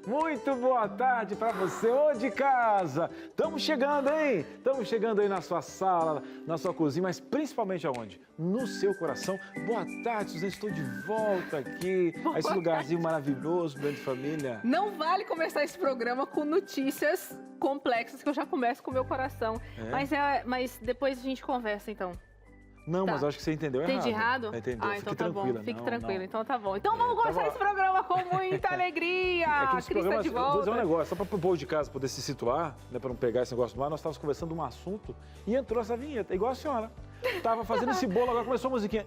Muito boa tarde para você, ô de casa. Estamos chegando, hein? Estamos chegando aí na sua sala, na sua cozinha, mas principalmente aonde? No seu coração. Boa tarde, Suzane, estou de volta aqui, a esse lugarzinho maravilhoso, grande família. Não vale começar esse programa com notícias complexas, que eu já começo com o meu coração. Mas depois a gente conversa, então. Não, mas eu acho que você entendeu errado. Entendi errado? Entendeu. Ah, então Fique tá tranquila. bom. Fique não, tranquilo, não. então tá bom. Então vamos começar esse programa com muita alegria. É que esse Cris programa, tá de volta. vou dizer um negócio, só para o povo de casa poder se situar, né, para não pegar esse negócio do ar, nós estávamos conversando um assunto e entrou essa vinheta, igual a senhora. Estava fazendo esse bolo, agora começou a musiquinha.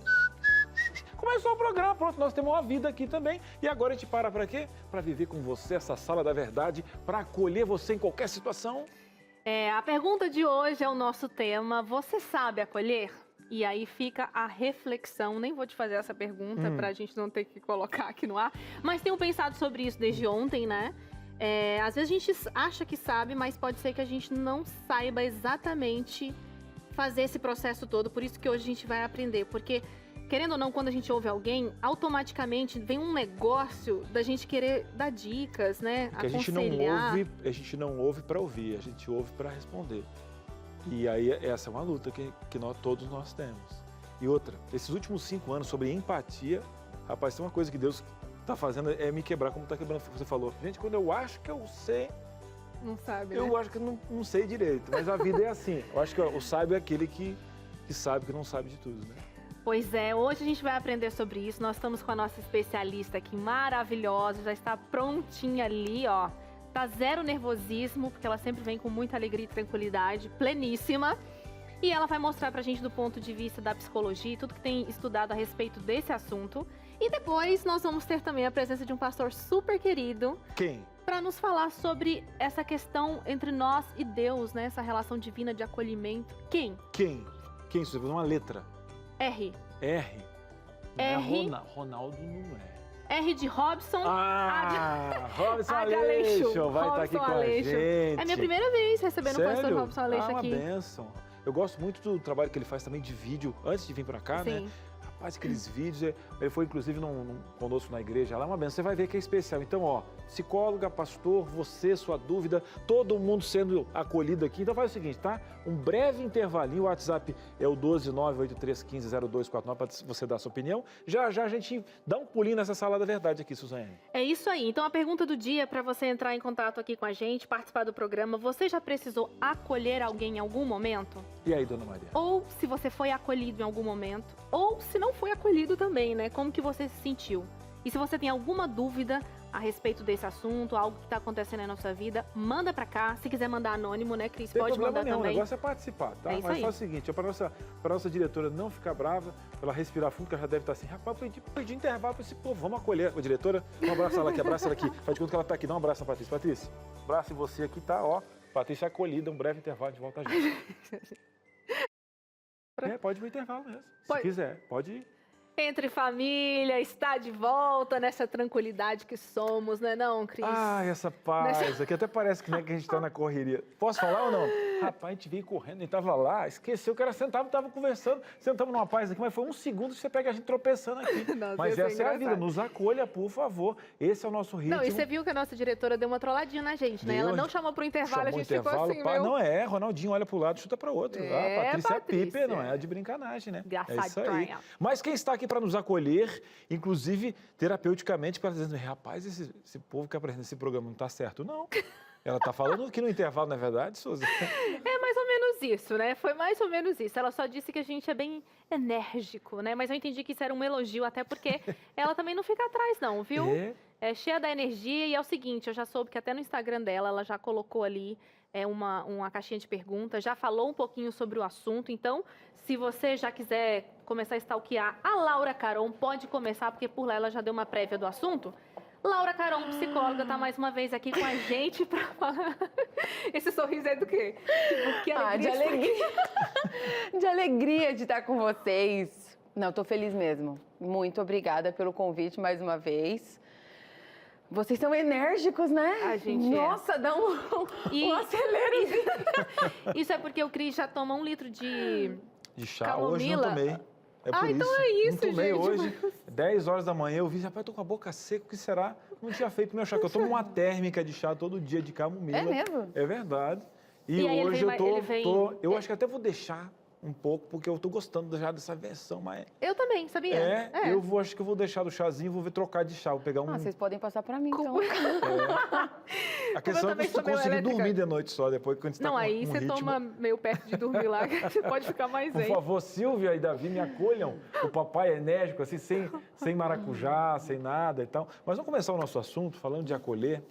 Começou o programa, pronto, nós temos uma vida aqui também. E agora a gente para quê? Para viver com você essa sala da verdade, para acolher você em qualquer situação. A pergunta de hoje é o nosso tema. Você sabe acolher? E aí fica a reflexão. Nem vou te fazer essa pergunta para a gente não ter que colocar aqui no ar. Mas tenho pensado sobre isso desde ontem, né? Às vezes a gente acha que sabe, mas pode ser que a gente não saiba exatamente fazer esse processo todo. Por isso que hoje a gente vai aprender. Porque, querendo ou não, quando a gente ouve alguém, automaticamente vem um negócio da gente querer dar dicas, né? Porque aconselhar. a gente não ouve para ouvir, a gente ouve para responder. E aí essa é uma luta que todos nós temos. E outra, esses últimos 5 anos sobre empatia, rapaz, tem uma coisa que Deus está fazendo é me quebrar, como está quebrando o que você falou. Gente, quando eu acho que eu sei, Não sabe, eu né? acho que eu não sei direito. Mas a vida é assim. Eu acho que o sábio é aquele que sabe que não sabe de tudo, né? Pois é, hoje a gente vai aprender sobre isso. Nós estamos com a nossa especialista aqui, maravilhosa, já está prontinha ali, ó. Tá zero nervosismo, porque ela sempre vem com muita alegria e tranquilidade, pleníssima. E ela vai mostrar pra gente do ponto de vista da psicologia e tudo que tem estudado a respeito desse assunto. E depois nós vamos ter também a presença de um pastor super querido. Quem? Para nos falar sobre essa questão entre nós e Deus, né? Essa relação divina de acolhimento. Quem? Quem? Você fez uma letra. R. R. Não R. É Ronaldo não é. R de Robson. Robson A de Aleixo vai estar aqui Robson com Aleixo. a gente. É minha primeira vez recebendo o pastor Sério? Robson Aleixo uma aqui. bênção. Eu gosto muito do trabalho que ele faz também de vídeo, antes de vir para cá, Sim. né? Rapaz, aqueles vídeos, ele foi inclusive conosco na igreja lá, uma benção. Você vai ver que é especial. Então, ó, psicóloga, pastor, você, sua dúvida, todo mundo sendo acolhido aqui. Então faz o seguinte, tá? Um breve intervalinho, o WhatsApp é o 12983150249 para você dar a sua opinião. Já a gente dá um pulinho nessa sala da verdade aqui, Suzane. É isso aí. Então a pergunta do dia para você entrar em contato aqui com a gente, participar do programa, você já precisou acolher alguém em algum momento? E aí, dona Maria? Ou se você foi acolhido em algum momento, ou se não foi acolhido também, né? Como que você se sentiu? E se você tem alguma dúvida a respeito desse assunto, algo que está acontecendo aí na sua vida, manda pra cá. Se quiser mandar anônimo, né, Cris? Pode mandar nenhum, também. O negócio é participar, tá? É isso Mas aí. faz o seguinte, para nossa diretora não ficar brava, pra ela respirar fundo, que ela já deve estar assim, rapaz, perdi intervalo para esse povo, vamos acolher. Ô, diretora, um abraço ela aqui, abraça ela aqui. Faz de conta que ela está aqui, dá um abraço na Patrícia. Patrícia, abraço em você aqui, tá? Ó, Patrícia acolhida, um breve intervalo de volta a gente. Pode ir pro intervalo mesmo, se quiser, pode ir. Entre família, está de volta nessa tranquilidade que somos, né não, Cris? Essa paz, aqui até parece que, né, que a gente tá na correria. Posso falar ou não? Rapaz, a gente veio correndo, a gente tava lá, esqueceu que era sentado, tava conversando, sentamos numa paz aqui, mas foi um segundo que você pega a gente tropeçando aqui. Nossa, mas essa é a vida, engraçado. nos acolha, por favor, esse é o nosso ritmo. Não, e você viu que a nossa diretora deu uma trolladinha na gente, né? Deu, Ela não chamou pro intervalo, a gente ficou assim, Não Ronaldinho olha pro lado, chuta para outro. Patrícia Piper, não é de brincanagem, né? É isso aí. Mas quem está aqui para nos acolher, inclusive terapeuticamente, para dizer, rapaz, esse povo que apresenta esse programa não está certo, não. Ela está falando que no intervalo, não é verdade, Souza? É mais ou menos isso, né? Foi mais ou menos isso. Ela só disse que a gente é bem enérgico, né? Mas eu entendi que isso era um elogio, até porque ela também não fica atrás, não, viu? É cheia da energia e é o seguinte, eu já soube que até no Instagram dela, ela já colocou ali uma caixinha de perguntas, já falou um pouquinho sobre o assunto. Então, se você já quiser começar a stalkear a Laura Caron, pode começar, porque por lá ela já deu uma prévia do assunto. Laura Caron, psicóloga, está mais uma vez aqui com a gente para falar. Esse sorriso é do quê? Tipo, que alegria. De alegria. De alegria de estar com vocês. Não, estou feliz mesmo. Muito obrigada pelo convite mais uma vez. Vocês são enérgicos, né? A gente Nossa, dá um acelero. Isso é porque o Cris já toma 1 litro de chá. camomila. Hoje não tomei. É por isso. Então é isso, não tomei gente. hoje. 10 horas da manhã eu vi, rapaz, eu tô com a boca seca, o que será? Não tinha feito meu chá, que eu tomo uma térmica de chá todo dia de camomila. É mesmo? É verdade. E aí hoje ele vem- eu acho que até vou deixar um pouco, porque eu tô gostando já dessa versão, mas... Eu também, sabia? Acho que eu vou deixar do chazinho, vou trocar de chá, vou pegar um... Vocês podem passar pra mim, então. A questão é que você conseguir dormir de noite só, depois quando você tá Não, com aí um você ritmo. toma meio perto de dormir lá, que você pode ficar mais Por zen. favor, Silvia e Davi, me acolham. O papai é enérgico, assim, sem maracujá, sem nada e tal. Mas vamos começar o nosso assunto, falando de acolher.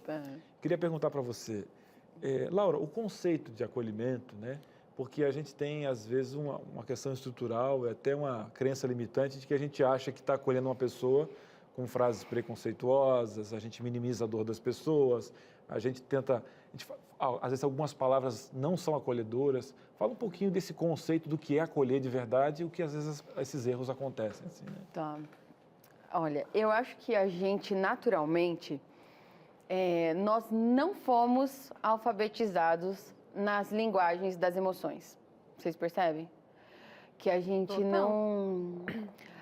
Queria perguntar para você, Laura, o conceito de acolhimento, né? Porque a gente tem, às vezes, uma questão estrutural, até uma crença limitante de que a gente acha que está acolhendo uma pessoa com frases preconceituosas, a gente minimiza a dor das pessoas, a gente tenta... às vezes, algumas palavras não são acolhedoras. Fala um pouquinho desse conceito do que é acolher de verdade e o que, às vezes, esses erros acontecem. Assim, né? Tá. Olha, eu acho que a gente, naturalmente, nós não fomos alfabetizados nas linguagens das emoções. Vocês percebem? Que a gente não...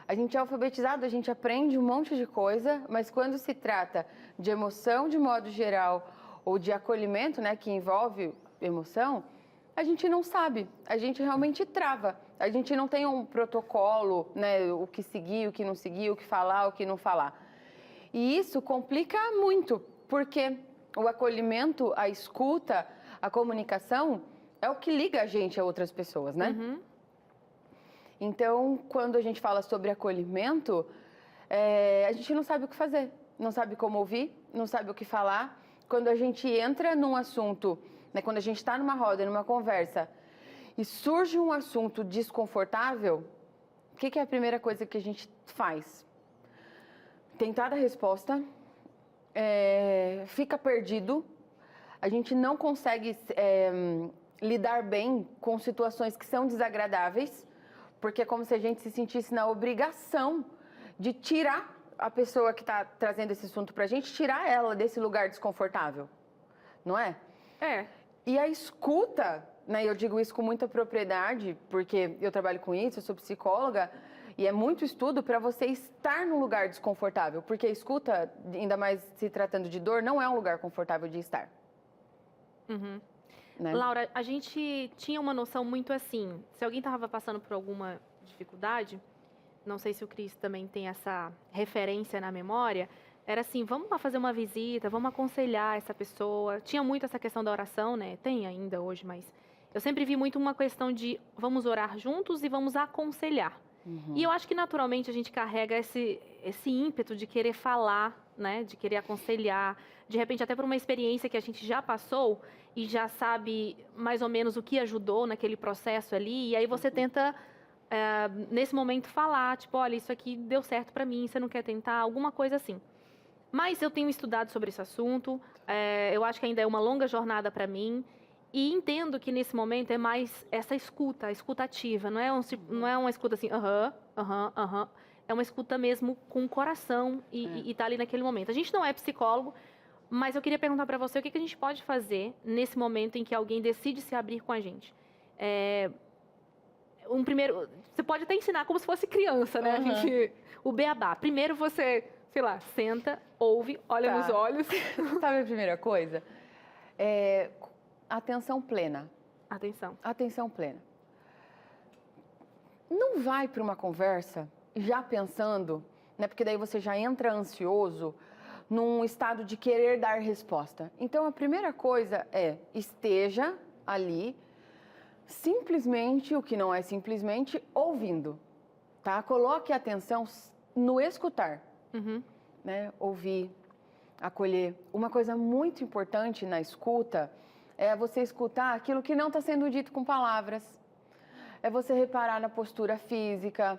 A gente é alfabetizado, a gente aprende um monte de coisa, mas quando se trata de emoção de modo geral ou de acolhimento, né, que envolve emoção, a gente não sabe, a gente realmente trava. A gente não tem um protocolo, né, o que seguir, o que não seguir, o que falar, o que não falar. E isso complica muito, porque o acolhimento, a escuta, a comunicação é o que liga a gente a outras pessoas, né? Uhum. Então, quando a gente fala sobre acolhimento, a gente não sabe o que fazer, não sabe como ouvir, não sabe o que falar. Quando a gente entra num assunto, né, quando a gente está numa roda, numa conversa, e surge um assunto desconfortável, o que é a primeira coisa que a gente faz? Tentar dar resposta, fica perdido, a gente não consegue lidar bem com situações que são desagradáveis, porque é como se a gente se sentisse na obrigação de tirar a pessoa que está trazendo esse assunto para a gente, tirar ela desse lugar desconfortável, não é? E a escuta, né, eu digo isso com muita propriedade, porque eu trabalho com isso, eu sou psicóloga, e é muito estudo para você estar num lugar desconfortável, porque a escuta, ainda mais se tratando de dor, não é um lugar confortável de estar. Uhum. Né? Laura, a gente tinha uma noção muito assim, se alguém estava passando por alguma dificuldade, não sei se o Cris também tem essa referência na memória, era assim, vamos lá fazer uma visita, vamos aconselhar essa pessoa. Tinha muito essa questão da oração, né? Tem ainda hoje, mas eu sempre vi muito uma questão de vamos orar juntos e vamos aconselhar. Uhum. E eu acho que naturalmente a gente carrega esse ímpeto de querer falar, né? De querer aconselhar, de repente até por uma experiência que a gente já passou e já sabe mais ou menos o que ajudou naquele processo ali, e aí você tenta, nesse momento, falar, tipo, olha, isso aqui deu certo pra mim, você não quer tentar? Alguma coisa assim. Mas eu tenho estudado sobre esse assunto, eu acho que ainda é uma longa jornada pra mim, e entendo que nesse momento é mais essa escuta, a escuta ativa, não é uma escuta assim, é uma escuta mesmo com o coração e tá ali naquele momento. A gente não é psicólogo, mas eu queria perguntar para você o que a gente pode fazer nesse momento em que alguém decide se abrir com a gente. Você pode até ensinar como se fosse criança, né? O beabá. Primeiro você, sei lá, senta, ouve, olha nos olhos. Sabe a primeira coisa? Atenção plena. Atenção. Atenção plena. Não vai para uma conversa já pensando, né? Porque daí você já entra ansioso, num estado de querer dar resposta. Então, a primeira coisa esteja ali, simplesmente, o que não é simplesmente, ouvindo, tá? Coloque a atenção no escutar, né? Ouvir, acolher. Uma coisa muito importante na escuta é você escutar aquilo que não está sendo dito com palavras. É você reparar na postura física,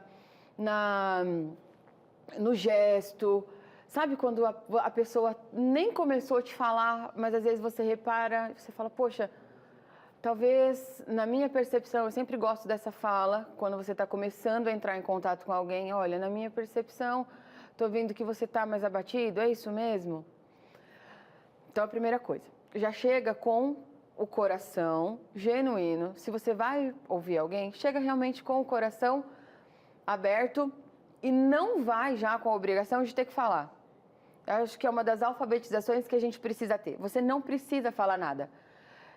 no gesto. Sabe quando a pessoa nem começou a te falar, mas às vezes você repara, você fala, poxa, talvez, na minha percepção, eu sempre gosto dessa fala, quando você está começando a entrar em contato com alguém, olha, na minha percepção, estou vendo que você está mais abatido, é isso mesmo? Então, a primeira coisa, já chega com o coração genuíno. Se você vai ouvir alguém, chega realmente com o coração aberto e não vai já com a obrigação de ter que falar. Eu acho que é uma das alfabetizações que a gente precisa ter. Você não precisa falar nada.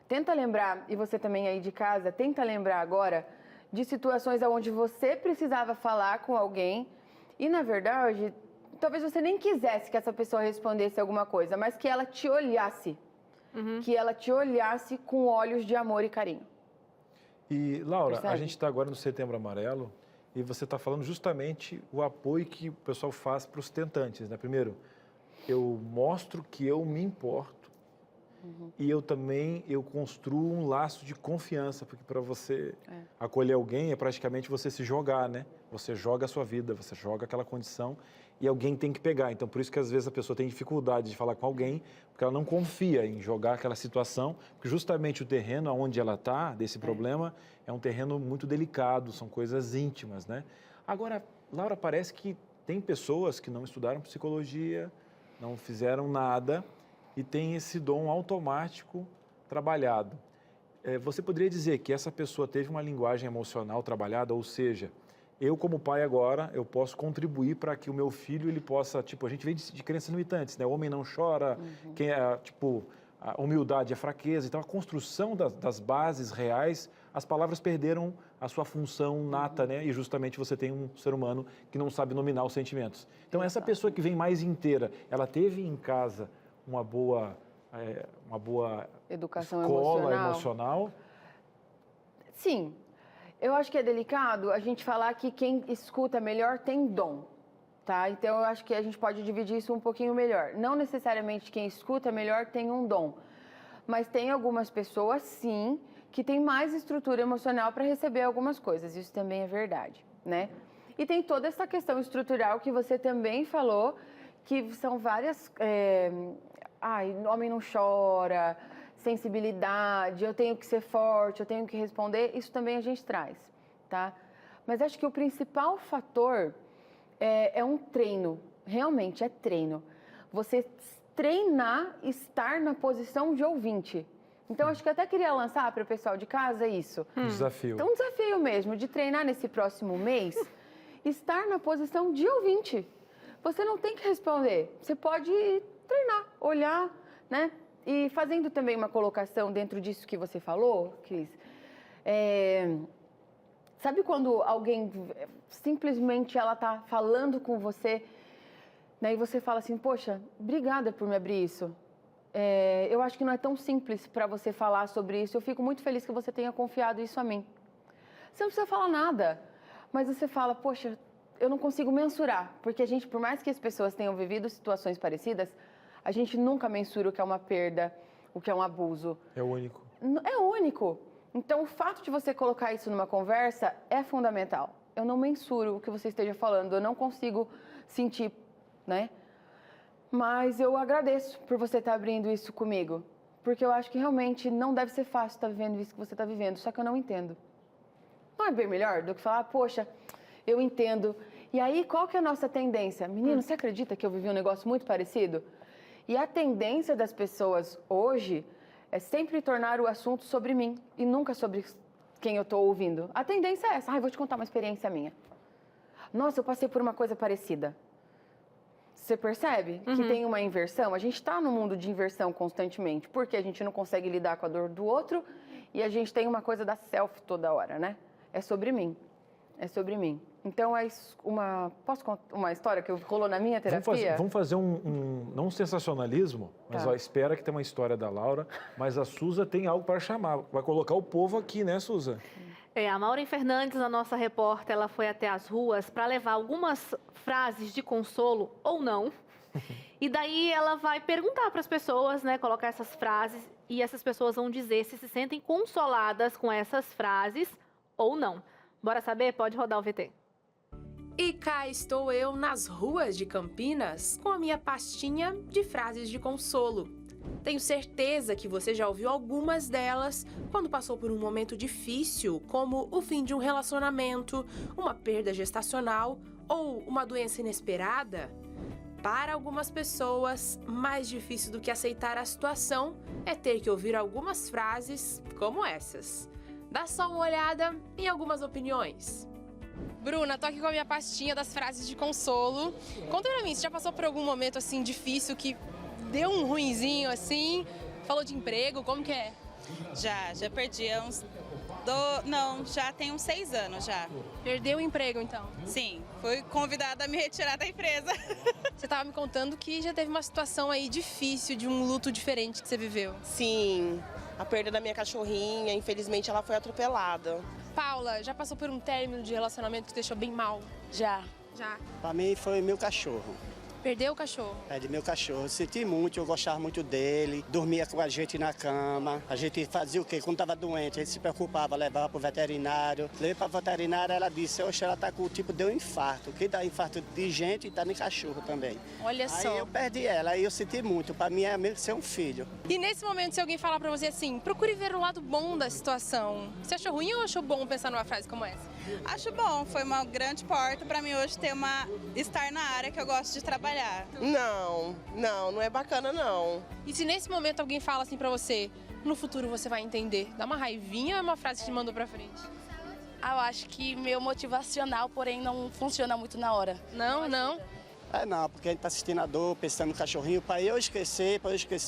Tenta lembrar, e você também aí de casa, tenta lembrar agora de situações onde você precisava falar com alguém e, na verdade, talvez você nem quisesse que essa pessoa respondesse alguma coisa, mas que ela te olhasse. Que ela te olhasse com olhos de amor e carinho. E, Laura, Percebe? a gente está agora no Setembro Amarelo e você está falando justamente o apoio que o pessoal faz para os tentantes, né? Primeiro, eu mostro que eu me importo e eu construo um laço de confiança, porque para você acolher alguém é praticamente você se jogar, né? Você joga a sua vida, você joga aquela condição e alguém tem que pegar. Então, por isso que às vezes a pessoa tem dificuldade de falar com alguém, porque ela não confia em jogar aquela situação, porque justamente o terreno onde ela está, desse problema, é um terreno muito delicado, são coisas íntimas, né? Agora, Laura, parece que tem pessoas que não estudaram psicologia, não fizeram nada e tem esse dom automático trabalhado. Você poderia dizer que essa pessoa teve uma linguagem emocional trabalhada, ou seja, eu como pai agora, eu posso contribuir para que o meu filho, ele possa, tipo, a gente vem de crenças limitantes, né? O homem não chora, quem é, tipo, a humildade é fraqueza. Então, a construção das bases reais, as palavras perderam a sua função nata, né? E justamente você tem um ser humano que não sabe nominar os sentimentos. Então, essa pessoa que vem mais inteira, ela teve em casa uma boa Educação escola emocional? Sim. Eu acho que é delicado a gente falar que quem escuta melhor tem dom, tá? Então, eu acho que a gente pode dividir isso um pouquinho melhor. Não necessariamente quem escuta melhor tem um dom, mas tem algumas pessoas, sim, que têm mais estrutura emocional para receber algumas coisas. Isso também é verdade, né? E tem toda essa questão estrutural que você também falou, que são várias... homem não chora... sensibilidade, eu tenho que ser forte, eu tenho que responder, isso também a gente traz, tá? Mas acho que o principal fator é um treino, realmente é treino. Você treinar estar na posição de ouvinte. Então, acho que eu até queria lançar para o pessoal de casa isso. Desafio. Então, um desafio mesmo, de treinar nesse próximo mês, estar na posição de ouvinte. Você não tem que responder, você pode treinar, olhar, né? E fazendo também uma colocação dentro disso que você falou, Cris, sabe quando alguém simplesmente ela está falando com você, né, e você fala assim, poxa, obrigada por me abrir isso. Eu acho que não é tão simples para você falar sobre isso, eu fico muito feliz que você tenha confiado isso a mim. Você não precisa falar nada, mas você fala, poxa, eu não consigo mensurar, porque a gente, por mais que as pessoas tenham vivido situações parecidas, a gente nunca mensura o que é uma perda, o que é um abuso. É único. É único. Então, o fato de você colocar isso numa conversa é fundamental. Eu não mensuro o que você esteja falando, eu não consigo sentir, né? Mas eu agradeço por você estar abrindo isso comigo, porque eu acho que realmente não deve ser fácil estar vivendo isso que você está vivendo, só que eu não entendo. Não é bem melhor do que falar, poxa, eu entendo. E aí, qual que é a nossa tendência? Menino, você acredita que eu vivi um negócio muito parecido? E a tendência das pessoas hoje é sempre tornar o assunto sobre mim e nunca sobre quem eu estou ouvindo. A tendência é essa. Vou te contar uma experiência minha. Nossa, eu passei por uma coisa parecida. Você percebe que tem uma inversão? A gente está num mundo de inversão constantemente, porque a gente não consegue lidar com a dor do outro e a gente tem uma coisa da self toda hora, né? É sobre mim. É sobre mim. Então, posso contar uma história que rolou na minha terapia? Vamos fazer não um sensacionalismo, mas Tá. espera que tem uma história da Laura, mas a Suza tem algo para chamar. Vai colocar o povo aqui, né, Suza? A Maureen Fernandes, a nossa repórter, ela foi até as ruas para levar algumas frases de consolo, ou não. E daí ela vai perguntar para as pessoas, né, colocar essas frases, e essas pessoas vão dizer se sentem consoladas com essas frases ou não. Bora saber? Pode rodar o VT. E cá estou eu nas ruas de Campinas com a minha pastinha de frases de consolo. Tenho certeza que você já ouviu algumas delas quando passou por um momento difícil, como o fim de um relacionamento, uma perda gestacional ou uma doença inesperada. Para algumas pessoas, mais difícil do que aceitar a situação é ter que ouvir algumas frases como essas. Dá só uma olhada em algumas opiniões. Bruna, tô aqui com a minha pastinha das frases de consolo. Conta pra mim, você já passou por algum momento assim difícil que deu um ruinzinho assim? Falou de emprego, como que é? Já perdi Não, já tem uns 6 anos já. Perdeu o emprego então? Sim, fui convidada a me retirar da empresa. Você tava me contando que já teve uma situação aí difícil, de um luto diferente que você viveu. Sim, a perda da minha cachorrinha, infelizmente ela foi atropelada. Paula, já passou por um término de relacionamento que te deixou bem mal? Já. Já. Para mim foi meu cachorro. Perdeu o cachorro? É de meu cachorro. Eu senti muito, eu gostava muito dele. Dormia com a gente na cama. A gente fazia o quê? Quando estava doente, a gente se preocupava, levava para o veterinário. Levei para a veterinária, ela disse, oxe, ela está com o tipo de um infarto. Quem dá infarto de gente está no cachorro também. Olha só. Aí eu perdi ela, aí eu senti muito. Para mim é meio que ser um filho. E nesse momento, se alguém falar pra você assim, procure ver o lado bom da situação, você achou ruim ou achou bom pensar numa frase como essa? Acho bom, foi uma grande porta para mim hoje estar na área que eu gosto de trabalhar. Não é bacana não. E se nesse momento alguém fala assim pra você, no futuro você vai entender, dá uma raivinha ou é uma frase que te mandou pra frente? Eu acho que meio motivacional, porém não funciona muito na hora. Não. Não, porque a gente está assistindo a dor, pensando no cachorrinho. Para eu esquecer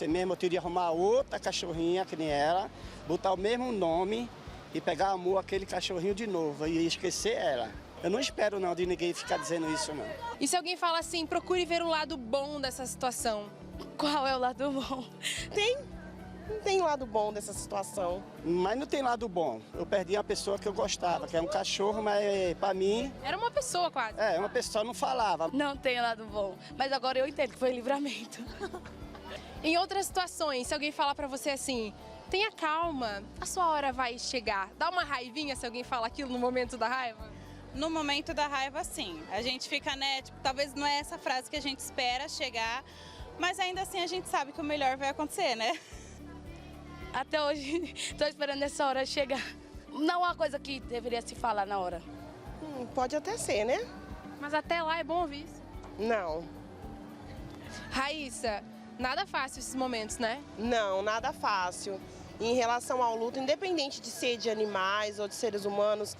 mesmo, eu teria que arrumar outra cachorrinha, que nem ela, botar o mesmo nome e pegar amor aquele cachorrinho de novo e esquecer ela. Eu não espero não de ninguém ficar dizendo isso não. E se alguém fala assim, procure ver o lado bom dessa situação? Qual é o lado bom? Não tem lado bom dessa situação. Mas não tem lado bom. Eu perdi uma pessoa que eu gostava, que é um cachorro, mas para mim... Era uma pessoa quase. uma pessoa não falava. Não tem lado bom, mas agora eu entendo que foi livramento. Em outras situações, se alguém falar pra você assim, tenha calma, a sua hora vai chegar. Dá uma raivinha se alguém fala aquilo no momento da raiva? No momento da raiva, sim. A gente fica, né, tipo, talvez não é essa frase que a gente espera chegar, mas ainda assim a gente sabe que o melhor vai acontecer, né? Até hoje, estou esperando essa hora chegar. Não é uma coisa que deveria se falar na hora. Pode até ser, né? Mas até lá é bom ouvir isso. Não, Raíssa, nada fácil esses momentos, né? não, nada fácil. Em relação ao luto, independente de ser de animais ou de seres humanos,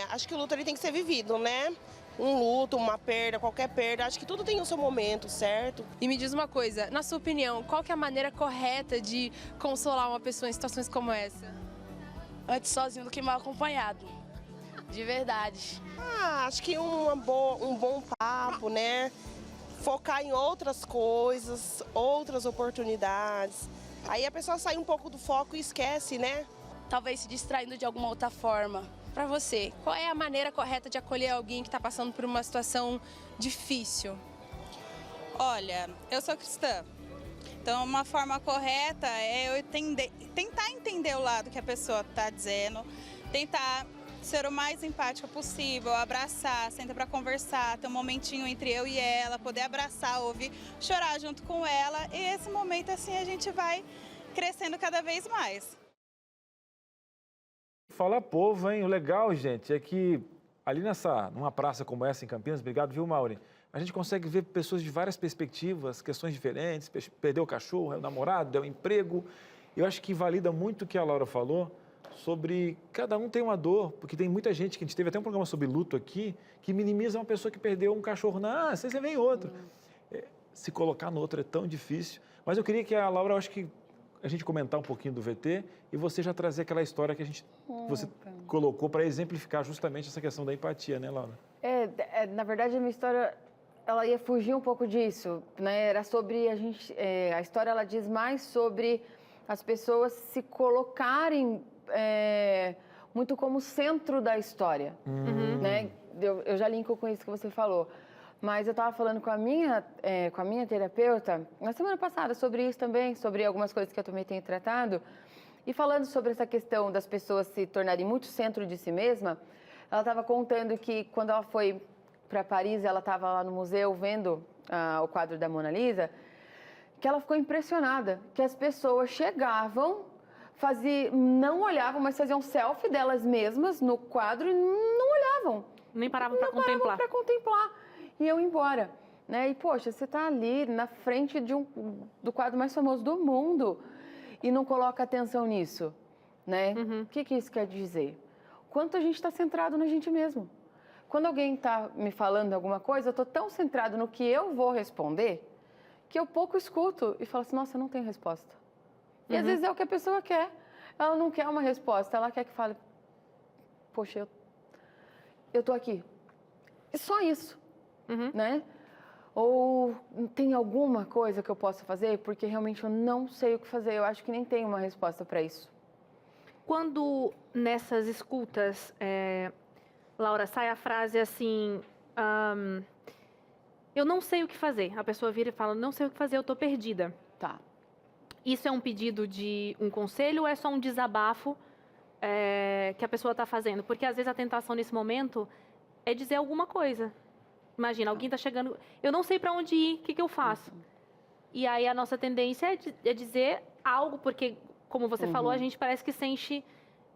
acho que o luto ele tem que ser vivido, né? Um luto, uma perda, qualquer perda, acho que tudo tem o seu momento, certo? E me diz uma coisa, na sua opinião, qual que é a maneira correta de consolar uma pessoa em situações como essa? Antes sozinho do que mal acompanhado. De verdade. Acho que um bom papo, né? Focar em outras coisas, outras oportunidades. Aí a pessoa sai um pouco do foco e esquece, né? Talvez se distraindo de alguma outra forma. Pra você, qual é a maneira correta de acolher alguém que está passando por uma situação difícil? Olha, eu sou cristã, então uma forma correta é eu tentar entender o lado que a pessoa está dizendo, tentar ser o mais empática possível, abraçar, senta para conversar, ter um momentinho entre eu e ela, poder abraçar, ouvir, chorar junto com ela, e esse momento assim a gente vai crescendo cada vez mais. Fala povo, hein? O legal, gente, é que ali numa praça como essa em Campinas, obrigado, viu, Mauri? A gente consegue ver pessoas de várias perspectivas, questões diferentes, perdeu o cachorro, é o namorado, deu o emprego. Eu acho que valida muito o que a Laura falou sobre cada um tem uma dor, porque tem muita gente, que a gente teve até um programa sobre luto aqui, que minimiza uma pessoa que perdeu um cachorro. Não, você vem outro. Se colocar no outro é tão difícil. Mas eu queria que a Laura, eu acho que a gente comentar um pouquinho do VT e você já trazer aquela história que você colocou para exemplificar justamente essa questão da empatia, né, Laura? Na verdade, a minha história, ela ia fugir um pouco disso, né? Era sobre a história, ela diz mais sobre as pessoas se colocarem muito como centro da história, né? Eu já linko com isso que você falou. Mas eu estava falando com a minha terapeuta na semana passada sobre isso também, sobre algumas coisas que eu também tenho tratado. E falando sobre essa questão das pessoas se tornarem muito centro de si mesma, ela estava contando que quando ela foi para Paris, ela estava lá no museu vendo o quadro da Mona Lisa, que ela ficou impressionada, que as pessoas chegavam, não olhavam, mas faziam selfie delas mesmas no quadro e não olhavam. Nem paravam para contemplar. Para contemplar. E eu embora, né? E, poxa, você está ali na frente do quadro mais famoso do mundo e não coloca atenção nisso, né? O que isso quer dizer? Quanto a gente está centrado na gente mesmo. quando alguém está me falando alguma coisa, eu estou tão centrado no que eu vou responder, que eu pouco escuto e falo assim, nossa, eu não tenho resposta. E às vezes é o que a pessoa quer. Ela não quer uma resposta, ela quer que fale, poxa, eu tô aqui. E só isso, né? Ou tem alguma coisa que eu possa fazer? Porque realmente eu não sei o que fazer. Eu acho que nem tenho uma resposta para isso. Quando nessas escutas, Laura, sai a frase assim, eu não sei o que fazer. A pessoa vira e fala, não sei o que fazer, eu tô perdida. Tá. Isso é um pedido de um conselho ou é só um desabafo que a pessoa está fazendo? Porque às vezes a tentação nesse momento é dizer alguma coisa. Imagina, alguém está chegando, eu não sei para onde ir, o que eu faço? E aí a nossa tendência é dizer algo, porque, como você falou, a gente parece que sente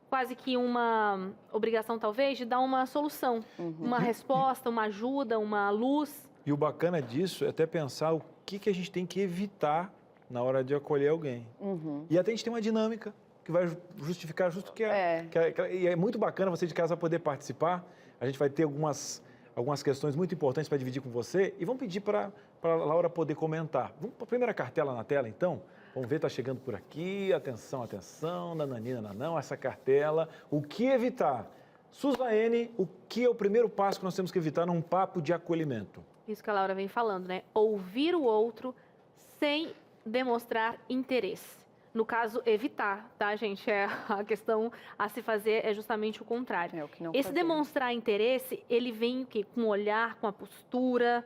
quase que uma obrigação, talvez, de dar uma solução, uma resposta, uma ajuda, uma luz. E o bacana disso é até pensar o que a gente tem que evitar na hora de acolher alguém. E até a gente tem uma dinâmica que vai justificar justo e é muito bacana você de casa poder participar. A gente vai ter algumas questões muito importantes para dividir com você e vamos pedir para a Laura poder comentar. Vamos para a primeira cartela na tela, então? Vamos ver, está chegando por aqui. Atenção, atenção, nananina, nanão, essa cartela. O que evitar? Suzane, o que é o primeiro passo que nós temos que evitar num papo de acolhimento? Isso que a Laura vem falando, né? Ouvir o outro sem demonstrar interesse. No caso, evitar, tá, gente? A questão a se fazer é justamente o contrário. É o que não Esse fazer. demonstrar interesse, ele vem o quê? Com o olhar, com a postura?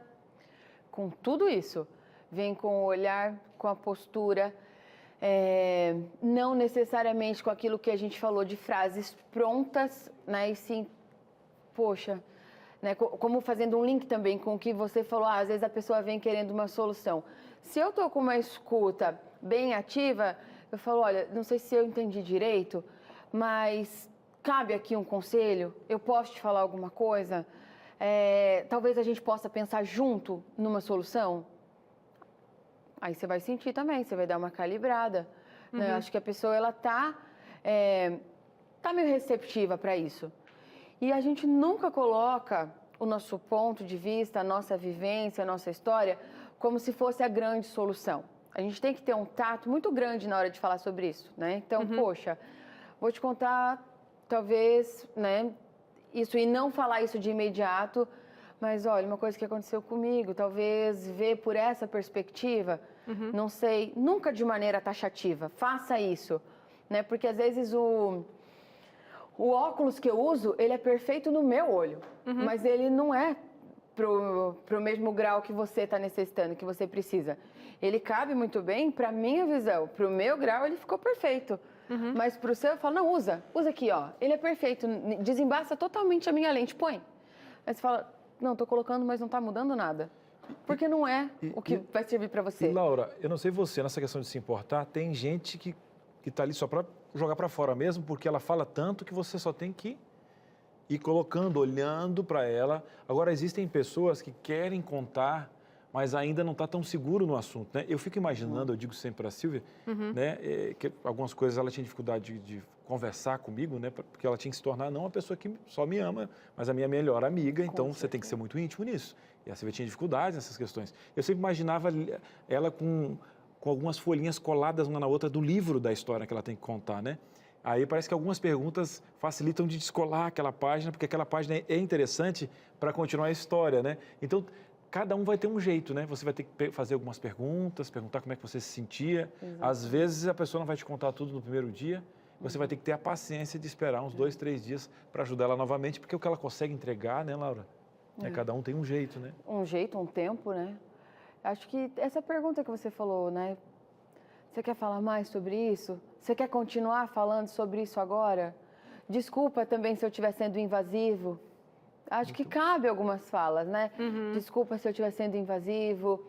Com tudo isso. Vem com o olhar, com a postura, não necessariamente com aquilo que a gente falou de frases prontas, né? E sim, poxa, né? Como fazendo um link também com o que você falou, às vezes a pessoa vem querendo uma solução. Se eu estou com uma escuta bem ativa, eu falo, olha, não sei se eu entendi direito, mas cabe aqui um conselho? Eu posso te falar alguma coisa? Talvez a gente possa pensar junto numa solução? Aí você vai sentir também, você vai dar uma calibrada. Né? Eu acho que a pessoa, ela tá meio receptiva para isso. E a gente nunca coloca o nosso ponto de vista, a nossa vivência, a nossa história, como se fosse a grande solução. A gente tem que ter um tato muito grande na hora de falar sobre isso, né? Então, poxa, vou te contar, talvez, né, isso e não falar isso de imediato, mas olha, uma coisa que aconteceu comigo, talvez ver por essa perspectiva, não sei, nunca de maneira taxativa, faça isso, né? Porque às vezes o óculos que eu uso, ele é perfeito no meu olho, mas ele não é pro mesmo grau que você está necessitando, que você precisa. Ele cabe muito bem para a minha visão. Para o meu grau, ele ficou perfeito. Mas para o seu, eu falo, não, usa aqui, ó. Ele é perfeito, desembaça totalmente a minha lente, põe. Aí você fala, não, estou colocando, mas não está mudando nada. Porque não é o que vai servir para você. E, Laura, eu não sei você, nessa questão de se importar, tem gente que está ali só para jogar para fora mesmo, porque ela fala tanto que você só tem que ir colocando, olhando para ela. Agora, existem pessoas que querem contar, mas ainda não está tão seguro no assunto, né? Eu fico imaginando, eu digo sempre para a Silvia, né, que algumas coisas ela tinha dificuldade de conversar comigo, né, porque ela tinha que se tornar não uma pessoa que só me ama, mas a minha melhor amiga, então você tem que ser muito íntimo nisso. E a Silvia tinha dificuldades nessas questões. Eu sempre imaginava ela com algumas folhinhas coladas uma na outra do livro da história que ela tem que contar, né? Aí parece que algumas perguntas facilitam de descolar aquela página, porque aquela página é interessante para continuar a história, né? Então, cada um vai ter um jeito, né? Você vai ter que fazer algumas perguntas, perguntar como é que você se sentia. Às vezes a pessoa não vai te contar tudo no primeiro dia, você vai ter que ter a paciência de esperar uns 2, 3 dias para ajudar ela novamente, porque o que ela consegue entregar, né, Laura? Cada um tem um jeito, né? Um jeito, um tempo, né? Acho que essa pergunta que você falou, né? Você quer falar mais sobre isso? Você quer continuar falando sobre isso agora? Desculpa também se eu estiver sendo invasivo. Acho que cabe algumas falas, né? Desculpa se eu estiver sendo invasivo.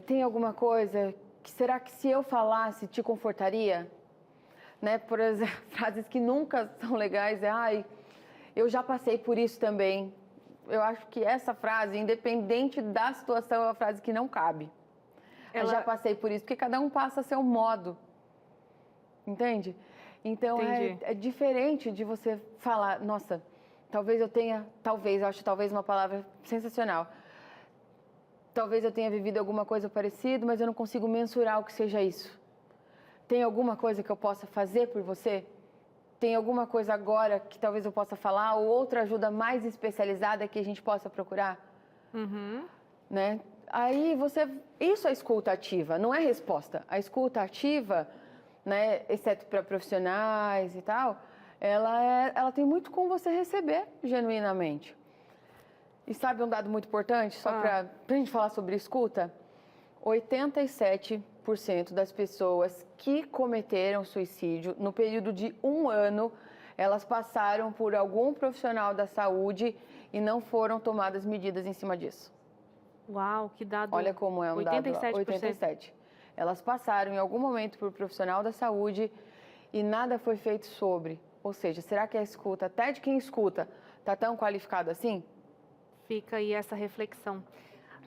Tem alguma coisa que será que se eu falasse te confortaria? Né? Por exemplo, frases que nunca são legais. Ai, eu já passei por isso também. Eu acho que essa frase, independente da situação, é uma frase que não cabe. Eu já passei por isso, porque cada um passa a seu modo. Entende? Então, é diferente de você falar, nossa, talvez uma palavra sensacional. Talvez eu tenha vivido alguma coisa parecida, mas eu não consigo mensurar o que seja isso. Tem alguma coisa que eu possa fazer por você? Tem alguma coisa agora que talvez eu possa falar ou outra ajuda mais especializada que a gente possa procurar? Né? Aí isso é escuta ativa, não é resposta. A escuta ativa, né, exceto para profissionais e tal, ela tem muito com você receber genuinamente. E sabe um dado muito importante, só para a gente falar sobre escuta? 87% das pessoas que cometeram suicídio no período de 1 ano, elas passaram por algum profissional da saúde e não foram tomadas medidas em cima disso. Uau, que dado. Olha como é um 87%. dado. 87%. Elas passaram em algum momento por profissional da saúde e nada foi feito sobre. Ou seja, será que a escuta, até de quem escuta, está tão qualificado assim? Fica aí essa reflexão.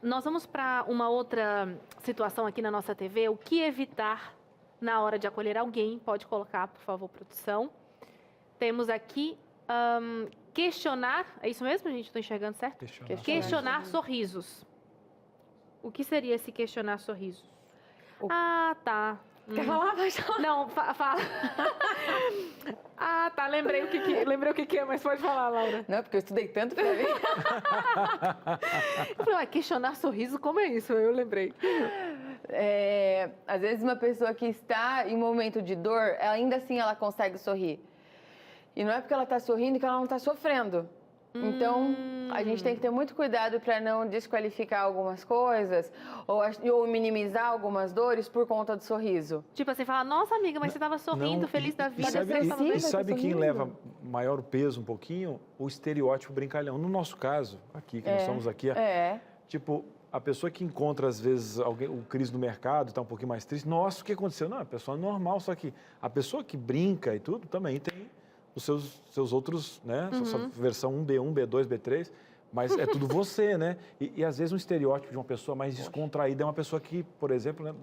Nós vamos para uma outra situação aqui na nossa TV. O que evitar na hora de acolher alguém? Pode colocar, por favor, produção. Temos aqui questionar. É isso mesmo, gente? Estou enxergando certo? Questionar sorrisos. O que seria esse questionar sorrisos? Tá. Quer falar? Vai falar. Não, fala. Tá. Lembrei o que é, mas pode falar, Laura. Não, porque eu estudei tanto para ver. Eu falei, questionar sorriso, como é isso? Eu lembrei. Às vezes uma pessoa que está em momento de dor, ainda assim ela consegue sorrir. E não é porque ela está sorrindo que ela não está sofrendo. Então, a gente tem que ter muito cuidado para não desqualificar algumas coisas ou minimizar algumas dores por conta do sorriso. Tipo assim, falar, nossa amiga, mas você estava sorrindo, feliz da vida. E sabe quem leva maior peso um pouquinho? O estereótipo brincalhão. No nosso caso, aqui, que nós estamos aqui, tipo, a pessoa que encontra, às vezes, o Cris no mercado, está um pouquinho mais triste. Nossa, o que aconteceu? Não, é pessoa normal, só que a pessoa que brinca e tudo também tem os seus outros, né? Sua versão 1B1, B2, B3, mas é tudo você, né? E às vezes um estereótipo de uma pessoa mais descontraída é uma pessoa que, por exemplo, né,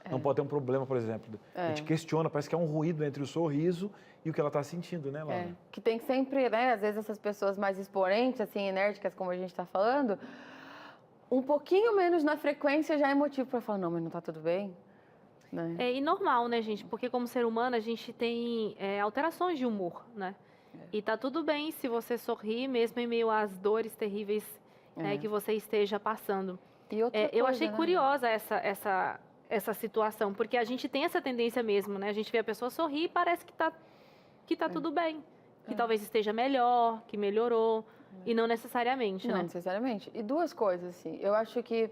não pode ter um problema, por exemplo. A gente questiona, parece que há um ruído entre o sorriso e o que ela está sentindo, né, Laura? Que tem sempre, né? Às vezes essas pessoas mais expoentes, assim, enérgicas, como a gente está falando, um pouquinho menos na frequência já é motivo para falar, não, mas não está tudo bem? Né? E normal, né, gente? Porque como ser humano a gente tem alterações de humor, né? E tá tudo bem se você sorrir, mesmo em meio às dores terríveis que você esteja passando. E outra coisa, eu achei né? curiosa essa situação, porque a gente tem essa tendência mesmo, né? A gente vê a pessoa sorrir e parece que tá tudo bem. Que talvez esteja melhor, que melhorou, e não necessariamente, né? Não necessariamente. E duas coisas, assim, eu acho que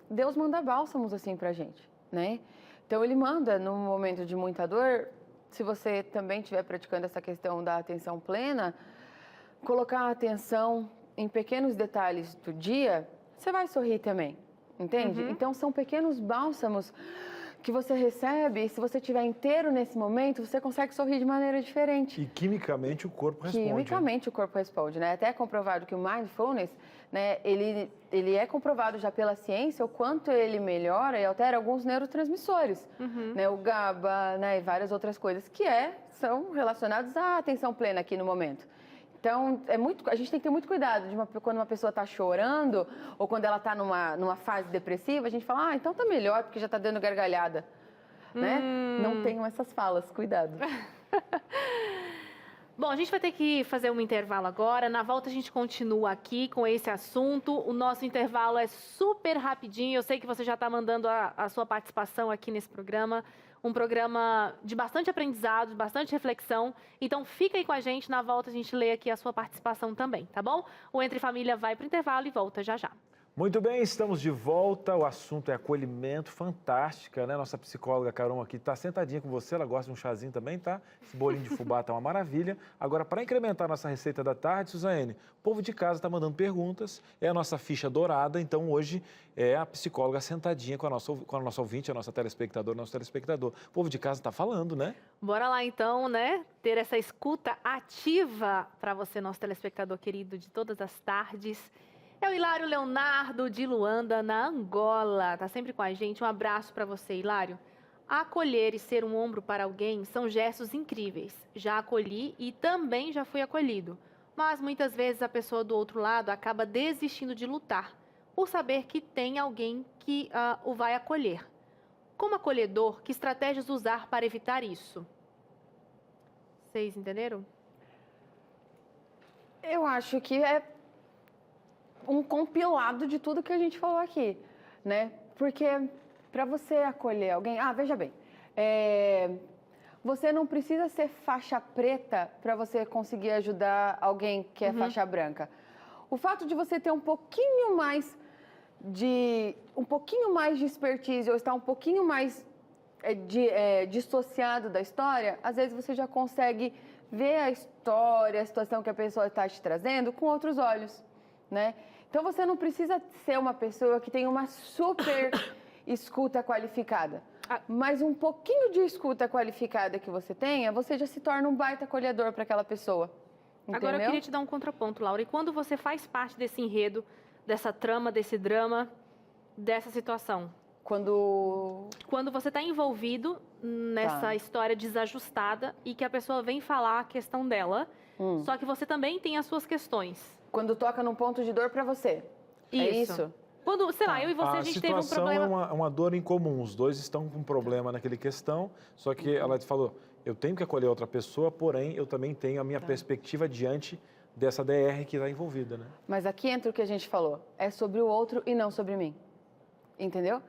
Deus manda bálsamos, assim, pra gente, né? Então, Ele manda, num momento de muita dor, se você também estiver praticando essa questão da atenção plena, colocar a atenção em pequenos detalhes do dia, você vai sorrir também, entende? Então, são pequenos bálsamos que você recebe, e se você estiver inteiro nesse momento, você consegue sorrir de maneira diferente. E quimicamente o corpo responde. Quimicamente o corpo responde, né? Até é comprovado que o mindfulness, né, ele é comprovado já pela ciência o quanto ele melhora e altera alguns neurotransmissores, né? O GABA, né, e várias outras coisas que são relacionadas à atenção plena aqui no momento. Então, a gente tem que ter muito cuidado quando uma pessoa está chorando ou quando ela está numa fase depressiva, a gente fala, então tá melhor porque já está dando gargalhada, né? Não tenham essas falas, cuidado. Bom, a gente vai ter que fazer um intervalo agora. Na volta a gente continua aqui com esse assunto. O nosso intervalo é super rapidinho. Eu sei que você já está mandando a sua participação aqui nesse programa. Um programa de bastante aprendizado, de bastante reflexão. Então, fica aí com a gente. Na volta, a gente lê aqui a sua participação também, tá bom? O Entre Família vai para o intervalo e volta já já. Muito bem, estamos de volta. O assunto é acolhimento, fantástica, né? Nossa psicóloga Carol aqui está sentadinha com você. Ela gosta de um chazinho também, tá? Esse bolinho de fubá tá uma maravilha. Agora, para incrementar nossa receita da tarde, Suzane, o povo de casa está mandando perguntas. É a nossa ficha dourada. Então, hoje é a psicóloga sentadinha com a nossa ouvinte, a nossa telespectadora, nosso telespectador. O povo de casa está falando, né? Bora lá, então, né? Ter essa escuta ativa para você, nosso telespectador querido de todas as tardes. É o Hilário Leonardo de Luanda, na Angola. Tá sempre com a gente. Um abraço para você, Hilário. Acolher e ser um ombro para alguém são gestos incríveis. Já acolhi e também já fui acolhido. Mas muitas vezes a pessoa do outro lado acaba desistindo de lutar, por saber que tem alguém que o vai acolher. Como acolhedor, que estratégias usar para evitar isso? Vocês entenderam? Eu acho que é um compilado de tudo que a gente falou aqui, né? Porque para você acolher alguém... veja bem, você não precisa ser faixa preta para você conseguir ajudar alguém que é faixa branca. O fato de você ter um pouquinho mais de expertise ou estar um pouquinho mais dissociado da história, às vezes você já consegue ver a história, a situação que a pessoa está te trazendo com outros olhos, né? Então você não precisa ser uma pessoa que tem uma super escuta qualificada. Mas um pouquinho de escuta qualificada que você tenha, você já se torna um baita acolhedor para aquela pessoa. Entendeu? Agora eu queria te dar um contraponto, Laura. E quando você faz parte desse enredo, dessa trama, desse drama, dessa situação? Quando você está envolvido nessa história desajustada e que a pessoa vem falar a questão dela, só que você também tem as suas questões. Quando toca num ponto de dor para você. É isso? Quando, sei lá, eu e você, a gente teve um problema... A situação é uma dor em comum. Os dois estão com um problema naquele questão, só que ela falou, eu tenho que acolher outra pessoa, porém, eu também tenho a minha perspectiva diante dessa DR que está envolvida, né? Mas aqui entra o que a gente falou. É sobre o outro e não sobre mim. Entendeu?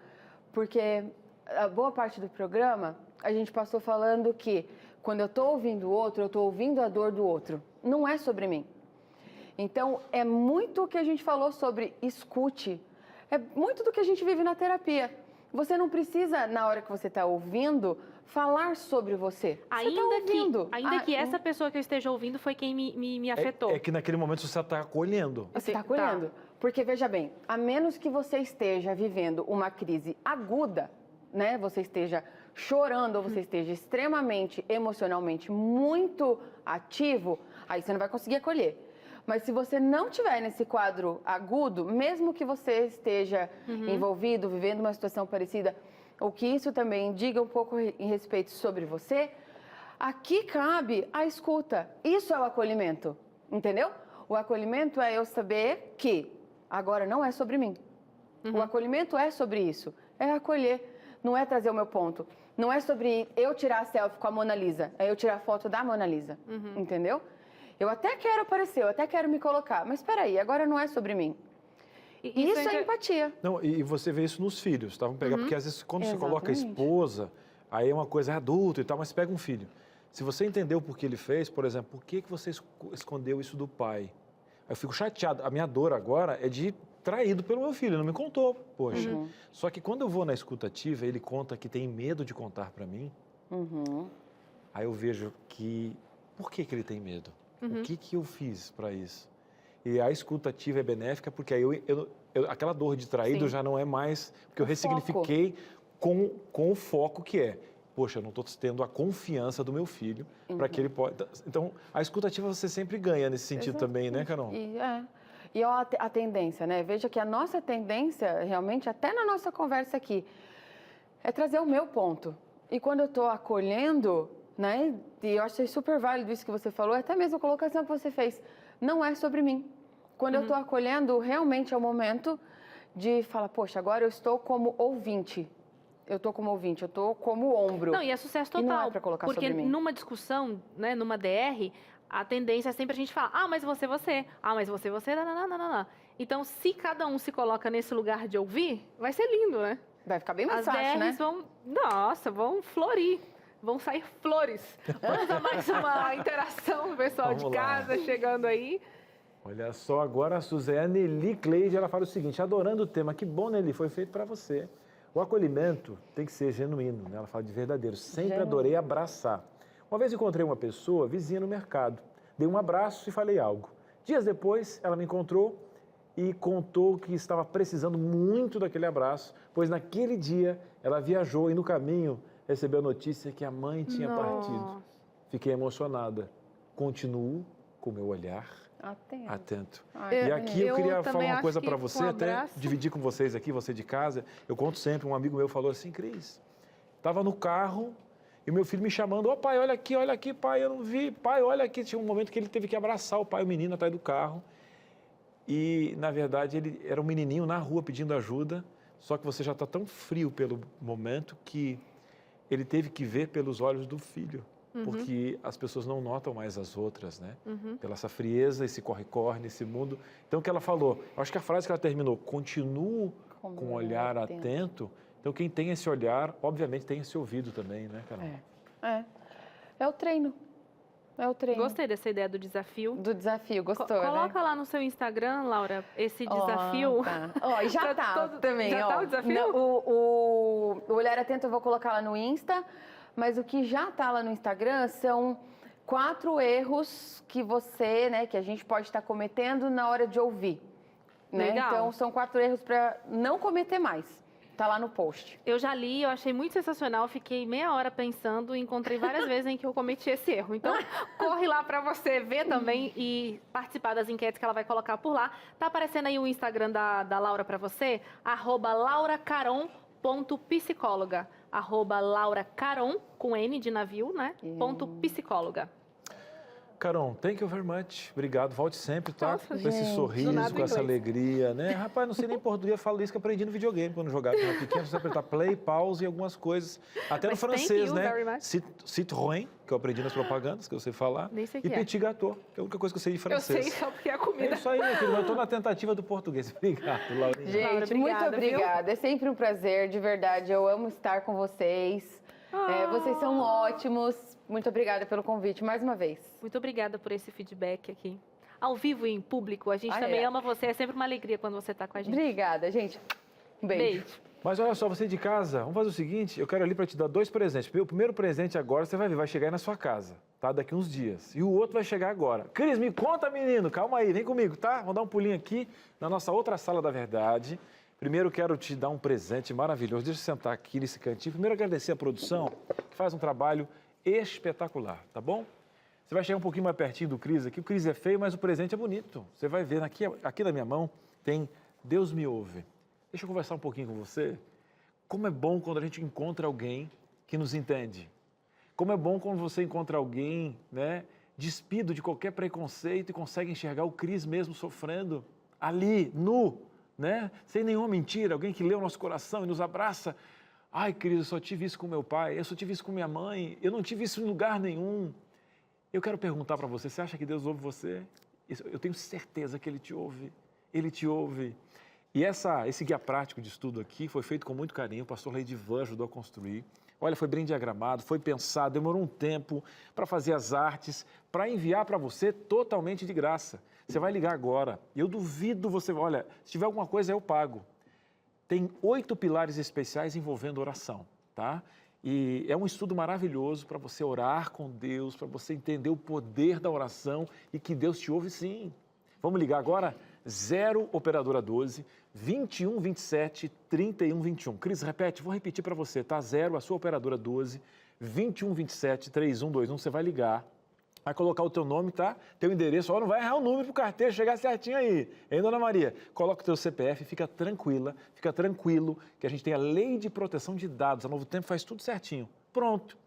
Porque a boa parte do programa, a gente passou falando que quando eu estou ouvindo o outro, eu estou ouvindo a dor do outro. Não é sobre mim. Então, é muito o que a gente falou sobre escute. É muito do que a gente vive na terapia. Você não precisa, na hora que você está ouvindo, falar sobre você. Ainda que essa pessoa que eu esteja ouvindo foi quem me afetou. É que naquele momento você está acolhendo. Você está acolhendo. Tá. Porque, veja bem, a menos que você esteja vivendo uma crise aguda, né? Você esteja chorando ou você esteja extremamente, emocionalmente muito ativo, aí você não vai conseguir acolher. Mas se você não estiver nesse quadro agudo, mesmo que você esteja envolvido, vivendo uma situação parecida, ou que isso também diga um pouco em respeito sobre você, aqui cabe a escuta. Isso é o acolhimento, entendeu? O acolhimento é eu saber que agora não é sobre mim. O acolhimento é sobre isso, é acolher, não é trazer o meu ponto. Não é sobre eu tirar a selfie com a Mona Lisa, é eu tirar a foto da Mona Lisa, entendeu? Eu até quero aparecer, eu até quero me colocar, mas espera aí, agora não é sobre mim. Isso é empatia. Não, e você vê isso nos filhos, tá? Vamos pegar, porque às vezes quando você coloca a esposa, aí é uma coisa adulta e tal, mas você pega um filho. Se você entendeu por que ele fez, por exemplo, por que você escondeu isso do pai? Eu fico chateado. A minha dor agora é de traído pelo meu filho, ele não me contou, poxa. Só que quando eu vou na escuta ativa, ele conta que tem medo de contar para mim, aí eu vejo que, por que ele tem medo? O que eu fiz para isso? E a escuta ativa é benéfica porque aí aquela dor de traído já não é mais... Porque eu ressignifiquei com o foco que é... Poxa, eu não estou tendo a confiança do meu filho para que ele possa... Então, a escuta ativa você sempre ganha nesse sentido também, né, Carol? E a tendência, né? Veja que a nossa tendência, realmente, até na nossa conversa aqui, é trazer o meu ponto. E quando eu estou acolhendo... Né? E eu achei super válido isso que você falou, até mesmo a colocação que você fez. Não é sobre mim. Quando eu estou acolhendo, realmente é o momento de falar, poxa, agora eu estou como ouvinte. Eu estou como ouvinte, eu estou como ombro. Não, e é sucesso total. E não é para colocar sobre mim. Porque numa discussão, né, numa DR, a tendência é sempre a gente falar, mas você. Mas você, não. Então, se cada um se coloca nesse lugar de ouvir, vai ser lindo, né? Vai ficar bem mais fácil, né? As DRs vão florir. Vão sair flores. Vamos a mais uma interação do pessoal de casa chegando aí. Olha só, agora a Suzane Nelly Cleide, ela fala o seguinte, adorando o tema, que bom, Nelly, foi feito para você. O acolhimento tem que ser genuíno, né? Ela fala de verdadeiro. Sempre adorei abraçar. Uma vez encontrei uma pessoa vizinha no mercado. Dei um abraço e falei algo. Dias depois, ela me encontrou e contou que estava precisando muito daquele abraço, pois naquele dia ela viajou e no caminho recebeu a notícia que a mãe tinha partido. Fiquei emocionada. Continuo com o meu olhar atento. E aqui eu queria falar uma coisa para você, até dividir com vocês aqui, você de casa. Eu conto sempre, um amigo meu falou assim, Cris, Estava no carro e o meu filho me chamando, ô pai, olha aqui, pai, eu não vi, pai, olha aqui. Tinha um momento que ele teve que abraçar o pai, o menino atrás do carro. E, na verdade, ele era um menininho na rua pedindo ajuda, só que você já está tão frio pelo momento que ele teve que ver pelos olhos do filho, porque as pessoas não notam mais as outras, né? Pela essa frieza, esse corre-corre nesse mundo. Então, o que ela falou, eu acho que a frase que ela terminou, continuo com um olhar atento. Então, quem tem esse olhar, obviamente, tem esse ouvido também, né, Carol? É o treino. É o treino. Gostei dessa ideia do desafio. Do desafio, gostou, Coloca lá no seu Instagram, Laura, esse desafio. Tá. Ó, e já tá também, já ó. tá o desafio? Não, o Olhar Atento eu vou colocar lá no Insta, mas o que já tá lá no Instagram são 4 erros que você, né, que a gente pode estar cometendo na hora de ouvir. Né? Legal. Então, são 4 erros para não cometer mais. Tá lá no post. Eu já li, eu achei muito sensacional, fiquei meia hora pensando e encontrei várias vezes em que eu cometi esse erro. Então, corre lá para você ver também e participar das enquetes que ela vai colocar por lá. Tá aparecendo aí o Instagram da Laura para você, @lauracaron.psicóloga, @lauracaron, com N de navio, né? .psicóloga. Carol, thank you very much. Obrigado, volte sempre, tá? Nossa, com esse gente, sorriso, do nada com essa inglês. alegria, né? Rapaz, não sei nem português, eu falo isso que eu aprendi no videogame, quando eu jogava quando eu era pequeno, você apertar play, pause e algumas coisas. Até no Mas thank francês, you né? very much. Citroën, que eu aprendi nas propagandas, que eu sei falar. Nem sei o E que é. petit gâteau, que é a única coisa que eu sei de Eu francês. sei, só porque é a É comida. isso aí, meu querido, eu tô na tentativa do português. Obrigado, Laurinha. Gente, Laura, muito obrigada, viu? obrigada. É sempre um prazer, de verdade. Eu amo estar com vocês. Vocês são ótimos. Muito obrigada pelo convite, mais uma vez. Muito obrigada por esse feedback aqui. Ao vivo e em público, a gente Ah, também é. ama você. É sempre uma alegria quando você está com a gente. Obrigada, gente. Um beijo. Mas olha só, você de casa, vamos fazer o seguinte, eu quero ali para te dar 2 presentes. O primeiro presente agora, você vai ver, vai chegar aí na sua casa, tá? Daqui uns dias. E o outro vai chegar agora. Cris, me conta, menino, calma aí, vem comigo, tá? Vamos dar um pulinho aqui na nossa outra sala da verdade. Primeiro, quero te dar um presente maravilhoso. Deixa eu sentar aqui nesse cantinho. Primeiro, agradecer a produção, que faz um trabalho espetacular, tá bom? Você vai chegar um pouquinho mais pertinho do Cris aqui. O Cris é feio, mas o presente é bonito. Você vai ver, aqui na minha mão tem Deus me ouve. Deixa eu conversar um pouquinho com você. Como é bom quando a gente encontra alguém que nos entende. Como é bom quando você encontra alguém, né, despido de qualquer preconceito e consegue enxergar o Cris mesmo sofrendo ali, nu, né, sem nenhuma mentira. Alguém que lê o nosso coração e nos abraça. Ai, Cris, eu só tive isso com meu pai, eu só tive isso com minha mãe, eu não tive isso em lugar nenhum. Eu quero perguntar para você, você acha que Deus ouve você? Eu tenho certeza que Ele te ouve. Ele te ouve. E esse guia prático de estudo aqui foi feito com muito carinho, o pastor Leidivan ajudou a construir. Olha, foi bem diagramado, foi pensado, demorou um tempo para fazer as artes, para enviar para você totalmente de graça. Você vai ligar agora. Eu duvido você... Olha, se tiver alguma coisa, eu pago. Tem 8 pilares especiais envolvendo oração, tá? E é um estudo maravilhoso para você orar com Deus, para você entender o poder da oração e que Deus te ouve sim. Vamos ligar agora? 0 operadora 12 21 27 31 21. Cris, repete, vou repetir para você, tá? 0, a sua operadora 12 21 27 31 21. Você vai ligar. Vai colocar o teu nome, tá? Teu endereço, ó, não vai errar o número pro carteiro chegar certinho aí. Hein, dona Maria? Coloca o teu CPF, fica tranquila, fica tranquilo, que a gente tem a lei de proteção de dados. A Novo Tempo faz tudo certinho. Pronto.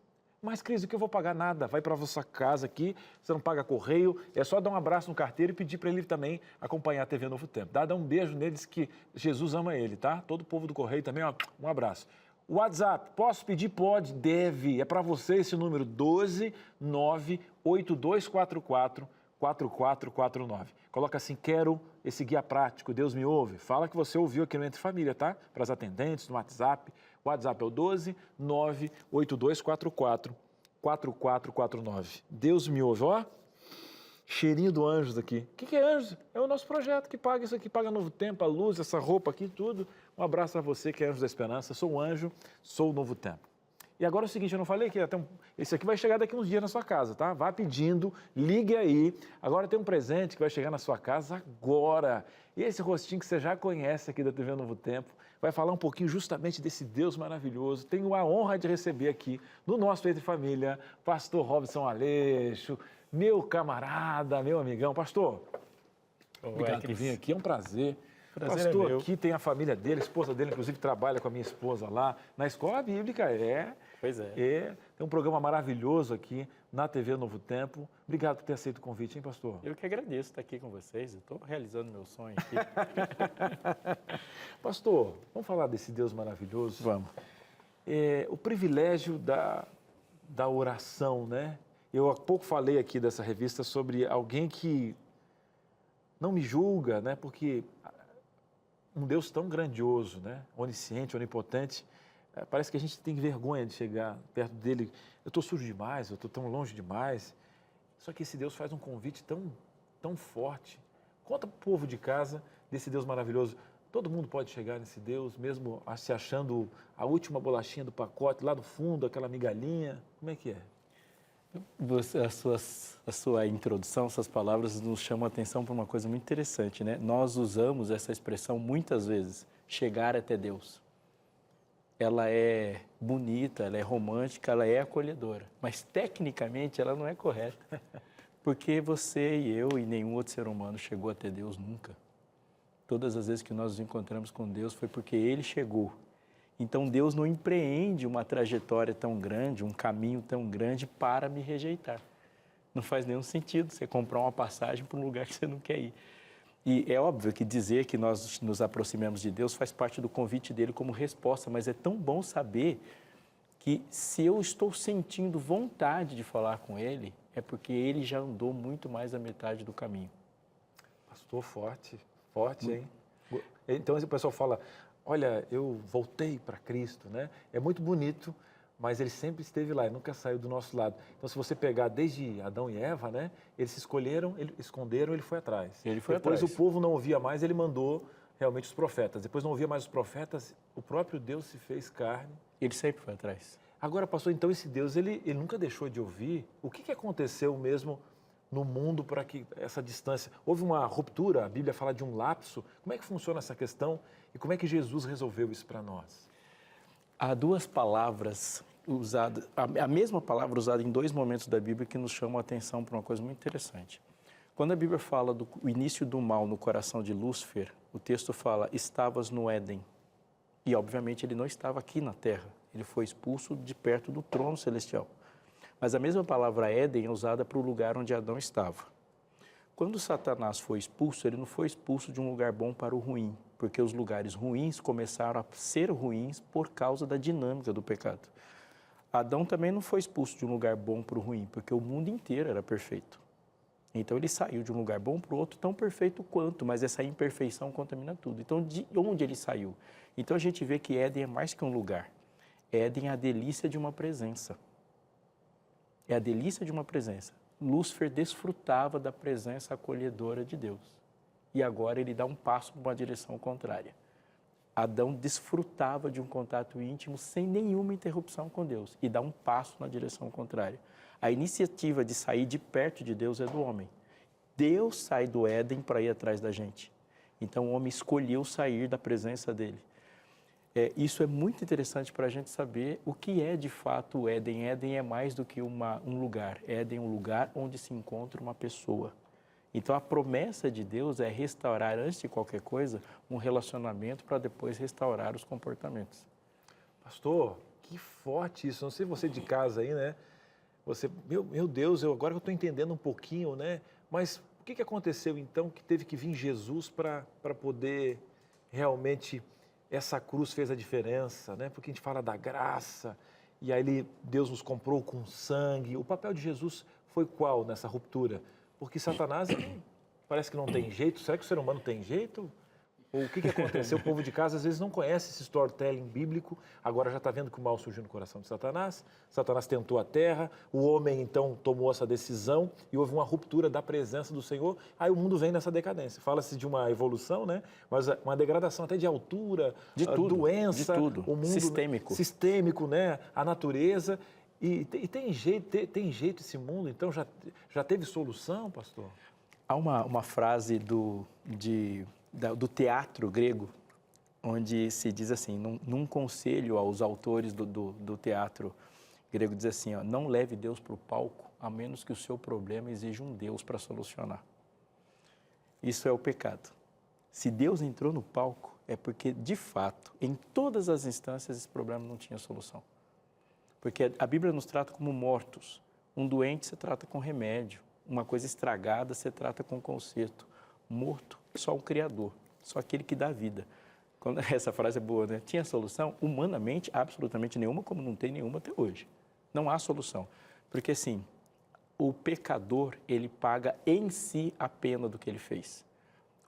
Mas, Cris, o que eu vou pagar? Nada. Vai para a vossa casa aqui, você não paga correio, é só dar um abraço no carteiro e pedir para ele também acompanhar a TV Novo Tempo. Dá um beijo neles que Jesus ama ele, tá? Todo o povo do correio também, ó, um abraço. WhatsApp, posso pedir? Pode, deve. É para você esse número, 12982444449. Coloca assim, quero esse guia prático, Deus me ouve. Fala que você ouviu aqui no Entre Família, tá? Para as atendentes, no WhatsApp. O WhatsApp é o 12982444449. Deus me ouve, ó. Cheirinho do Anjos aqui. O que é Anjos? É o nosso projeto que paga isso aqui, paga Novo Tempo, a luz, essa roupa aqui, tudo. Um abraço para você que é Anjos da Esperança. Sou um anjo, sou o Novo Tempo. E agora é o seguinte, eu não falei que esse aqui vai chegar daqui uns dias na sua casa, tá? Vá pedindo, ligue aí. Agora tem um presente que vai chegar na sua casa agora. E esse rostinho que você já conhece aqui da TV Novo Tempo vai falar um pouquinho justamente desse Deus maravilhoso. Tenho a honra de receber aqui no nosso Entre Família, pastor Robson Aleixo, meu camarada, meu amigão. Pastor, obrigado por vir aqui, é um prazer. Prazer Pastor, é meu. aqui tem a família dele, a esposa dele, inclusive, trabalha com a minha esposa lá. Na escola bíblica, Pois é. Tem um programa maravilhoso aqui na TV Novo Tempo. Obrigado por ter aceito o convite, hein, pastor? Eu que agradeço estar aqui com vocês. Eu estou realizando meu sonho aqui. Pastor, vamos falar desse Deus maravilhoso? Vamos. O privilégio da oração, né? Eu há pouco falei aqui dessa revista sobre alguém que não me julga, né? Porque um Deus tão grandioso, né? Onisciente, onipotente, parece que a gente tem vergonha de chegar perto dele. Eu estou sujo demais, eu estou tão longe demais. Só que esse Deus faz um convite tão forte. Conta para o povo de casa desse Deus maravilhoso. Todo mundo pode chegar nesse Deus, mesmo se achando a última bolachinha do pacote, lá no fundo, aquela migalhinha. Como é que é? A sua introdução, essas palavras nos chamam a atenção para uma coisa muito interessante, né? Nós usamos essa expressão muitas vezes, chegar até Deus. Ela é bonita, ela é romântica, ela é acolhedora, mas tecnicamente ela não é correta, porque você e eu e nenhum outro ser humano chegou até Deus nunca. Todas as vezes que nós nos encontramos com Deus foi porque Ele chegou. Então, Deus não empreende uma trajetória tão grande, um caminho tão grande para me rejeitar. Não faz nenhum sentido você comprar uma passagem para um lugar que você não quer ir. E é óbvio que dizer que nós nos aproximamos de Deus faz parte do convite dele como resposta, mas é tão bom saber que se eu estou sentindo vontade de falar com Ele, é porque Ele já andou muito mais da metade do caminho. Pastor, forte, hein? Então, o pessoal fala, olha, eu voltei para Cristo, né? É muito bonito, mas ele sempre esteve lá, ele nunca saiu do nosso lado. Então, se você pegar desde Adão e Eva, né? Eles se esconderam, ele foi atrás. Depois o povo não ouvia mais, ele mandou realmente os profetas. Depois não ouvia mais os profetas, o próprio Deus se fez carne. Ele sempre foi atrás. Agora, pastor, então esse Deus, ele nunca deixou de ouvir. O que aconteceu mesmo no mundo para que essa distância... Houve uma ruptura, a Bíblia fala de um lapso. Como é que funciona essa questão e como é que Jesus resolveu isso para nós? Há duas palavras usadas, a mesma palavra usada em dois momentos da Bíblia que nos chamam a atenção para uma coisa muito interessante. Quando a Bíblia fala do início do mal no coração de Lúcifer, o texto fala, estavas no Éden. E, obviamente, ele não estava aqui na Terra. Ele foi expulso de perto do trono celestial. Mas a mesma palavra Éden é usada para o lugar onde Adão estava. Quando Satanás foi expulso, ele não foi expulso de um lugar bom para o ruim, porque os lugares ruins começaram a ser ruins por causa da dinâmica do pecado. Adão também não foi expulso de um lugar bom para o ruim, porque o mundo inteiro era perfeito. Então ele saiu de um lugar bom para o outro tão perfeito quanto, mas essa imperfeição contamina tudo. Então de onde ele saiu? Então a gente vê que Éden é mais que um lugar. Éden é a delícia de uma presença. É a delícia de uma presença. Lúcifer desfrutava da presença acolhedora de Deus. E agora ele dá um passo numa direção contrária. Adão desfrutava de um contato íntimo sem nenhuma interrupção com Deus e dá um passo na direção contrária. A iniciativa de sair de perto de Deus é do homem. Deus sai do Éden para ir atrás da gente. Então o homem escolheu sair da presença dele. Isso é muito interessante para a gente saber o que é de fato o Éden. Éden é mais do que um lugar. Éden é um lugar onde se encontra uma pessoa. Então a promessa de Deus é restaurar, antes de qualquer coisa, um relacionamento para depois restaurar os comportamentos. Pastor, que forte isso. Não sei você de casa aí, né? Você, meu Deus, agora eu estou entendendo um pouquinho, né? Mas o que aconteceu então que teve que vir Jesus para poder realmente... Essa cruz fez a diferença, né? Porque a gente fala da graça, e aí Deus nos comprou com sangue. O papel de Jesus foi qual nessa ruptura? Porque Satanás parece que não tem jeito. Será que o ser humano tem jeito? Ou o que aconteceu? O povo de casa às vezes não conhece esse storytelling bíblico, agora já está vendo que o mal surgiu no coração de Satanás. Satanás tentou a terra, o homem então tomou essa decisão e houve uma ruptura da presença do Senhor. Aí o mundo vem nessa decadência. Fala-se de uma evolução, né? Mas uma degradação até de altura, de tudo, doença, de tudo. O mundo sistêmico, né? A natureza. E tem jeito esse mundo, então já teve solução, pastor? Há uma frase do teatro grego, onde se diz assim, num conselho aos autores do teatro grego, diz assim, ó, não leve Deus para o palco, a menos que o seu problema exija um Deus para solucionar. Isso é o pecado. Se Deus entrou no palco, é porque, de fato, em todas as instâncias, esse problema não tinha solução. Porque a Bíblia nos trata como mortos. Um doente você trata com remédio. Uma coisa estragada você trata com conserto. Morto, só um Criador, só aquele que dá vida. Essa frase é boa, né? Tinha solução? Humanamente, absolutamente nenhuma, como não tem nenhuma até hoje. Não há solução. Porque, assim, o pecador, ele paga em si a pena do que ele fez.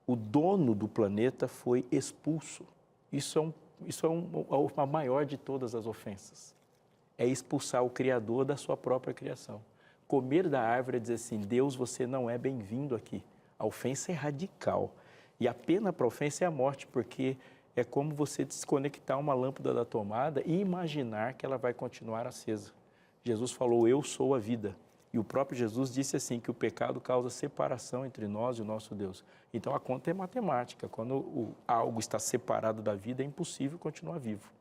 O dono do planeta foi expulso. Isso é a maior de todas as ofensas. É expulsar o Criador da sua própria criação. Comer da árvore é dizer assim, Deus, você não é bem-vindo aqui. A ofensa é radical. E a pena para a ofensa é a morte, porque é como você desconectar uma lâmpada da tomada e imaginar que ela vai continuar acesa. Jesus falou, eu sou a vida. E o próprio Jesus disse assim, que o pecado causa separação entre nós e o nosso Deus. Então, a conta é matemática. Quando algo está separado da vida, é impossível continuar vivo.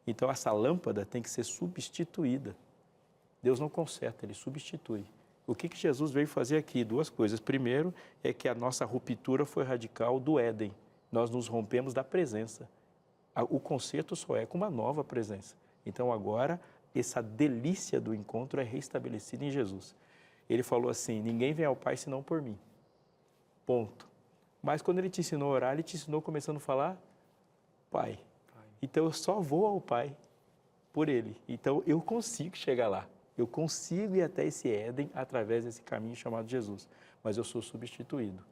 Então, essa lâmpada tem que ser substituída. Deus não conserta, Ele substitui. O que Jesus veio fazer aqui? Duas coisas. Primeiro, é que a nossa ruptura foi radical do Éden. Nós nos rompemos da presença. O conserto só é com uma nova presença. Então, agora, essa delícia do encontro é restabelecida em Jesus. Ele falou assim, ninguém vem ao Pai senão por mim. Ponto. Mas quando Ele te ensinou a orar, Ele te ensinou começando a falar, Pai. Então, eu só vou ao Pai por Ele. Então, eu consigo chegar lá. Eu consigo ir até esse Éden através desse caminho chamado Jesus. Mas eu sou substituído.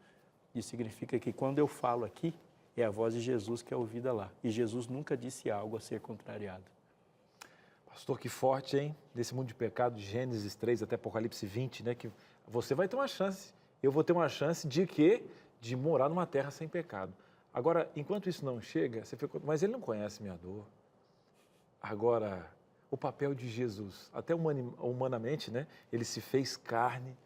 Isso significa que quando eu falo aqui, é a voz de Jesus que é ouvida lá. E Jesus nunca disse algo a ser contrariado. Pastor, que forte, hein? Desse mundo de pecado, de Gênesis 3 até Apocalipse 20, né? Que você vai ter uma chance. Eu vou ter uma chance de quê? De morar numa terra sem pecado. Agora, enquanto isso não chega, você fica, mas ele não conhece minha dor. Agora, o papel de Jesus, até humanamente, né? Ele se fez carne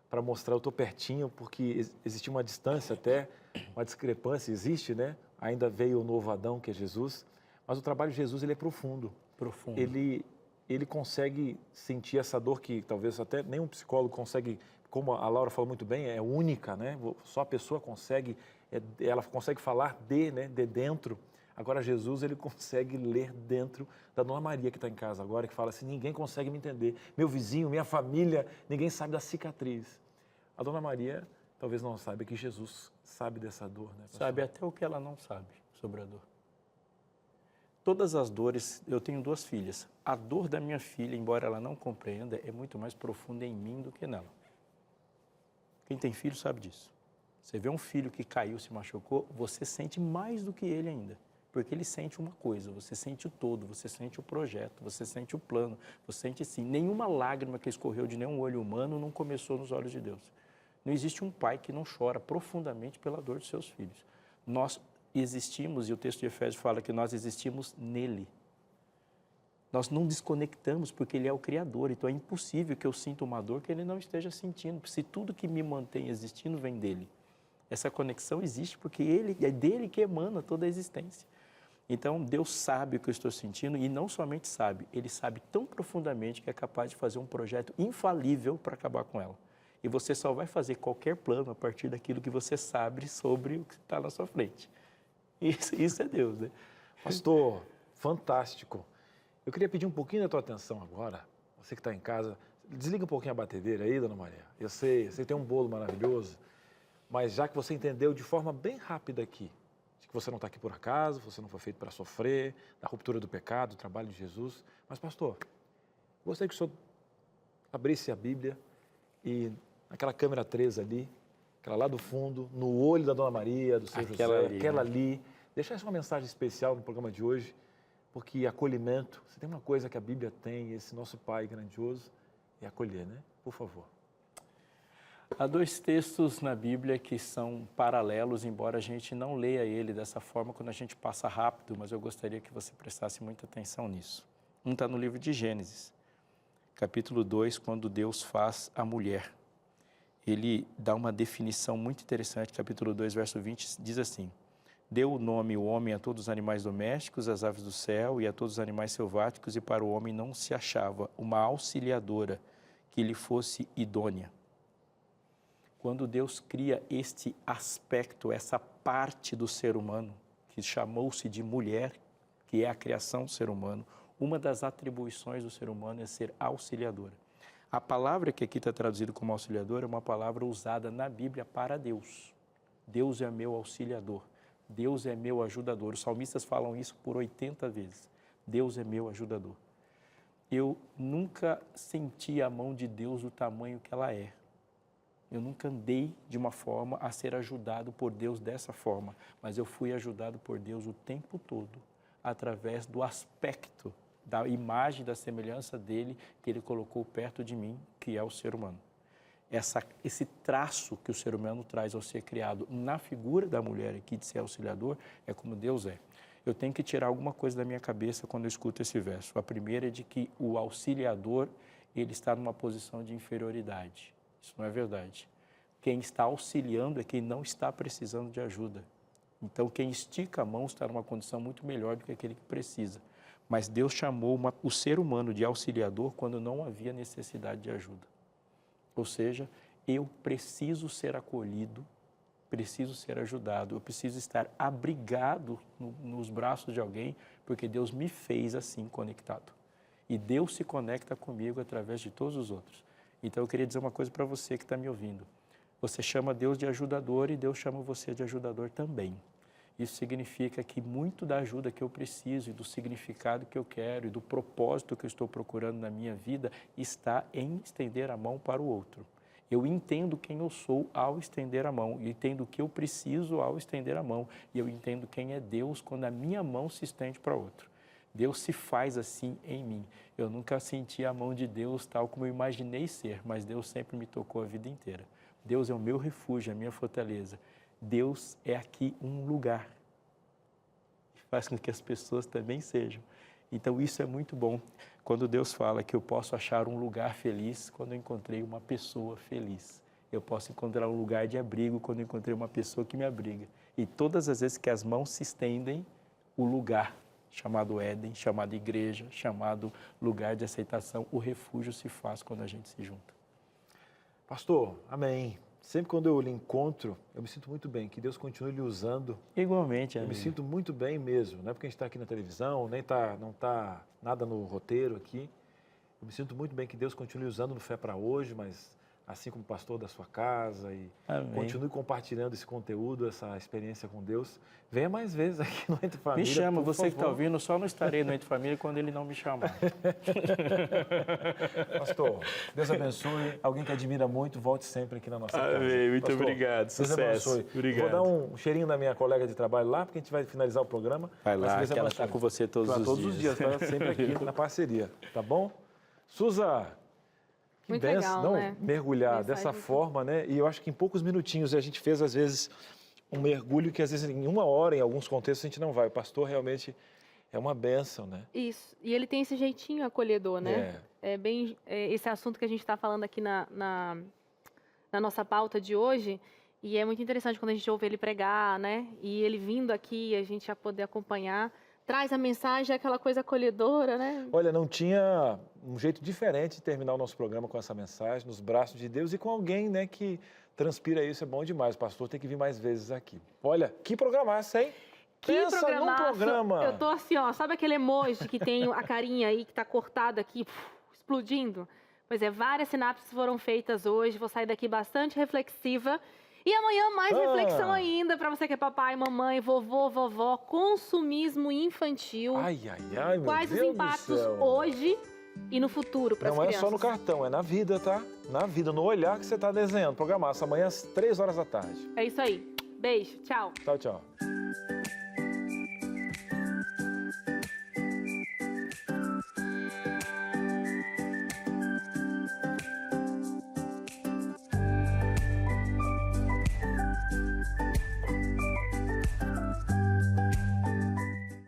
para mostrar, eu estou pertinho, porque existia uma distância até, uma discrepância, existe, né? Ainda veio o novo Adão, que é Jesus, mas o trabalho de Jesus, ele é profundo. Profundo. Ele consegue sentir essa dor que talvez até nenhum psicólogo consegue, como a Laura falou muito bem, é única, né? Só a pessoa consegue, ela consegue falar né? De dentro. Agora Jesus, ele consegue ler dentro da Dona Maria que está em casa agora, que fala assim, ninguém consegue me entender. Meu vizinho, minha família, ninguém sabe da cicatriz. A Dona Maria talvez não saiba que Jesus sabe dessa dor, né? Pastor? Sabe até o que ela não sabe sobre a dor. Todas as dores, eu tenho 2 filhas. A dor da minha filha, embora ela não compreenda, é muito mais profunda em mim do que nela. Quem tem filho sabe disso. Você vê um filho que caiu, se machucou, você sente mais do que ele ainda. Porque ele sente uma coisa, você sente o todo, você sente o projeto, você sente o plano, você sente assim, nenhuma lágrima que escorreu de nenhum olho humano não começou nos olhos de Deus. Não existe um pai que não chora profundamente pela dor dos seus filhos. Nós existimos, e o texto de Efésios fala que nós existimos nele. Nós não desconectamos porque ele é o Criador, então é impossível que eu sinta uma dor que ele não esteja sentindo, se tudo que me mantém existindo vem dele. Essa conexão existe porque é dele que emana toda a existência. Então, Deus sabe o que eu estou sentindo e não somente sabe, Ele sabe tão profundamente que é capaz de fazer um projeto infalível para acabar com ela. E você só vai fazer qualquer plano a partir daquilo que você sabe sobre o que está na sua frente. Isso é Deus, né? Pastor, fantástico. Eu queria pedir um pouquinho da tua atenção agora, você que está em casa. Desliga um pouquinho a batedeira aí, Dona Maria. Eu sei, você tem um bolo maravilhoso, mas já que você entendeu de forma bem rápida aqui, que você não está aqui por acaso, você não foi feito para sofrer, da ruptura do pecado, do trabalho de Jesus. Mas, pastor, gostaria que o senhor abrisse a Bíblia e naquela câmera 3 ali, aquela lá do fundo, no olho da Dona Maria, do seu José, aquela ali, deixasse uma mensagem especial no programa de hoje, porque acolhimento, se tem uma coisa que a Bíblia tem, esse nosso Pai grandioso, é acolher, né? Por favor. Há 2 textos na Bíblia que são paralelos, embora a gente não leia ele dessa forma quando a gente passa rápido, mas eu gostaria que você prestasse muita atenção nisso. Um está no livro de Gênesis, capítulo 2, quando Deus faz a mulher. Ele dá uma definição muito interessante, capítulo 2, verso 20, diz assim, deu o nome o homem a todos os animais domésticos, às aves do céu e a todos os animais selváticos, e para o homem não se achava uma auxiliadora que lhe fosse idônea. Quando Deus cria este aspecto, essa parte do ser humano, que chamou-se de mulher, que é a criação do ser humano, uma das atribuições do ser humano é ser auxiliadora. A palavra que aqui está traduzida como auxiliador é uma palavra usada na Bíblia para Deus. Deus é meu auxiliador. Deus é meu ajudador. Os salmistas falam isso por 80 vezes. Deus é meu ajudador. Eu nunca senti a mão de Deus do tamanho que ela é. Eu nunca andei de uma forma a ser ajudado por Deus dessa forma, mas eu fui ajudado por Deus o tempo todo, através do aspecto, da imagem, da semelhança dele que ele colocou perto de mim, que é o ser humano. Esse traço que o ser humano traz ao ser criado na figura da mulher aqui, de ser auxiliador, é como Deus é. Eu tenho que tirar alguma coisa da minha cabeça quando eu escuto esse verso. A primeira é de que o auxiliador, ele está numa posição de inferioridade. Isso não é verdade. Quem está auxiliando é quem não está precisando de ajuda. Então, quem estica a mão está numa condição muito melhor do que aquele que precisa. Mas Deus chamou o ser humano de auxiliador quando não havia necessidade de ajuda. Ou seja, eu preciso ser acolhido, preciso ser ajudado, eu preciso estar abrigado nos braços de alguém, porque Deus me fez assim conectado. E Deus se conecta comigo através de todos os outros. Então, eu queria dizer uma coisa para você que está me ouvindo. Você chama Deus de ajudador e Deus chama você de ajudador também. Isso significa que muito da ajuda que eu preciso e do significado que eu quero e do propósito que eu estou procurando na minha vida está em estender a mão para o outro. Eu entendo quem eu sou ao estender a mão, eu entendo o que eu preciso ao estender a mão, e eu entendo quem é Deus quando a minha mão se estende para outro. Deus se faz assim em mim. Eu nunca senti a mão de Deus tal como eu imaginei ser, mas Deus sempre me tocou a vida inteira. Deus é o meu refúgio, a minha fortaleza. Deus é aqui um lugar. Faz com que as pessoas também sejam. Então isso é muito bom. Quando Deus fala que eu posso achar um lugar feliz quando eu encontrei uma pessoa feliz. Eu posso encontrar um lugar de abrigo quando eu encontrei uma pessoa que me abriga. E todas as vezes que as mãos se estendem, o lugar chamado Éden, chamado igreja, chamado lugar de aceitação, o refúgio se faz quando a gente se junta. Pastor, amém. Sempre quando eu lhe encontro, eu me sinto muito bem, que Deus continue lhe usando. Igualmente, amigo. Eu me sinto muito bem mesmo, não é porque a gente está aqui na televisão, não está nada no roteiro aqui. Eu me sinto muito bem que Deus continue usando no Fé para Hoje, mas assim como pastor da sua casa, e amém. Continue compartilhando esse conteúdo, essa experiência com Deus. Venha mais vezes aqui no Entre Família. Me chama, você favor. Que está ouvindo, só não estarei no Entre Família quando ele não me chamar. Pastor, Deus abençoe. Alguém que admira muito, volte sempre aqui na nossa casa. Amém, muito Pastor, obrigado, sucesso. Obrigado. Vou dar um cheirinho da minha colega de trabalho lá, porque a gente vai finalizar o programa. Vai lá, que ela está com você todos os dias. Está sempre aqui na parceria, tá bom? Suza, que muito benção, legal, não né? mergulhar dessa forma, né? E eu acho que em poucos minutinhos a gente fez, às vezes, um mergulho que às vezes em uma hora, em alguns contextos, a gente não vai. O pastor realmente é uma bênção, né? Isso. E ele tem esse jeitinho acolhedor, né? É bem esse assunto que a gente está falando aqui na nossa pauta de hoje. E é muito interessante quando a gente ouve ele pregar, né? E ele vindo aqui, a gente já poder acompanhar. Traz a mensagem, aquela coisa acolhedora, né? Olha, não tinha um jeito diferente de terminar o nosso programa com essa mensagem, nos braços de Deus e com alguém, né, que transpira isso. É bom demais. O pastor tem que vir mais vezes aqui. Olha, que programaço, hein? Pensa num programa. Eu tô assim, ó, sabe aquele emoji que tem a carinha aí que tá cortada aqui, explodindo? Pois é, várias sinapses foram feitas hoje. Vou sair daqui bastante reflexiva. E amanhã mais reflexão ainda para você que é papai, mamãe, vovô, vovó, consumismo infantil. Ai, meu Quais Deus os impactos hoje e no futuro para as crianças? Não é só no cartão, é na vida, tá? Na vida, no olhar que você está desenhando. Programaço amanhã às 3 horas da tarde. É isso aí. Beijo, tchau. Tchau, tchau.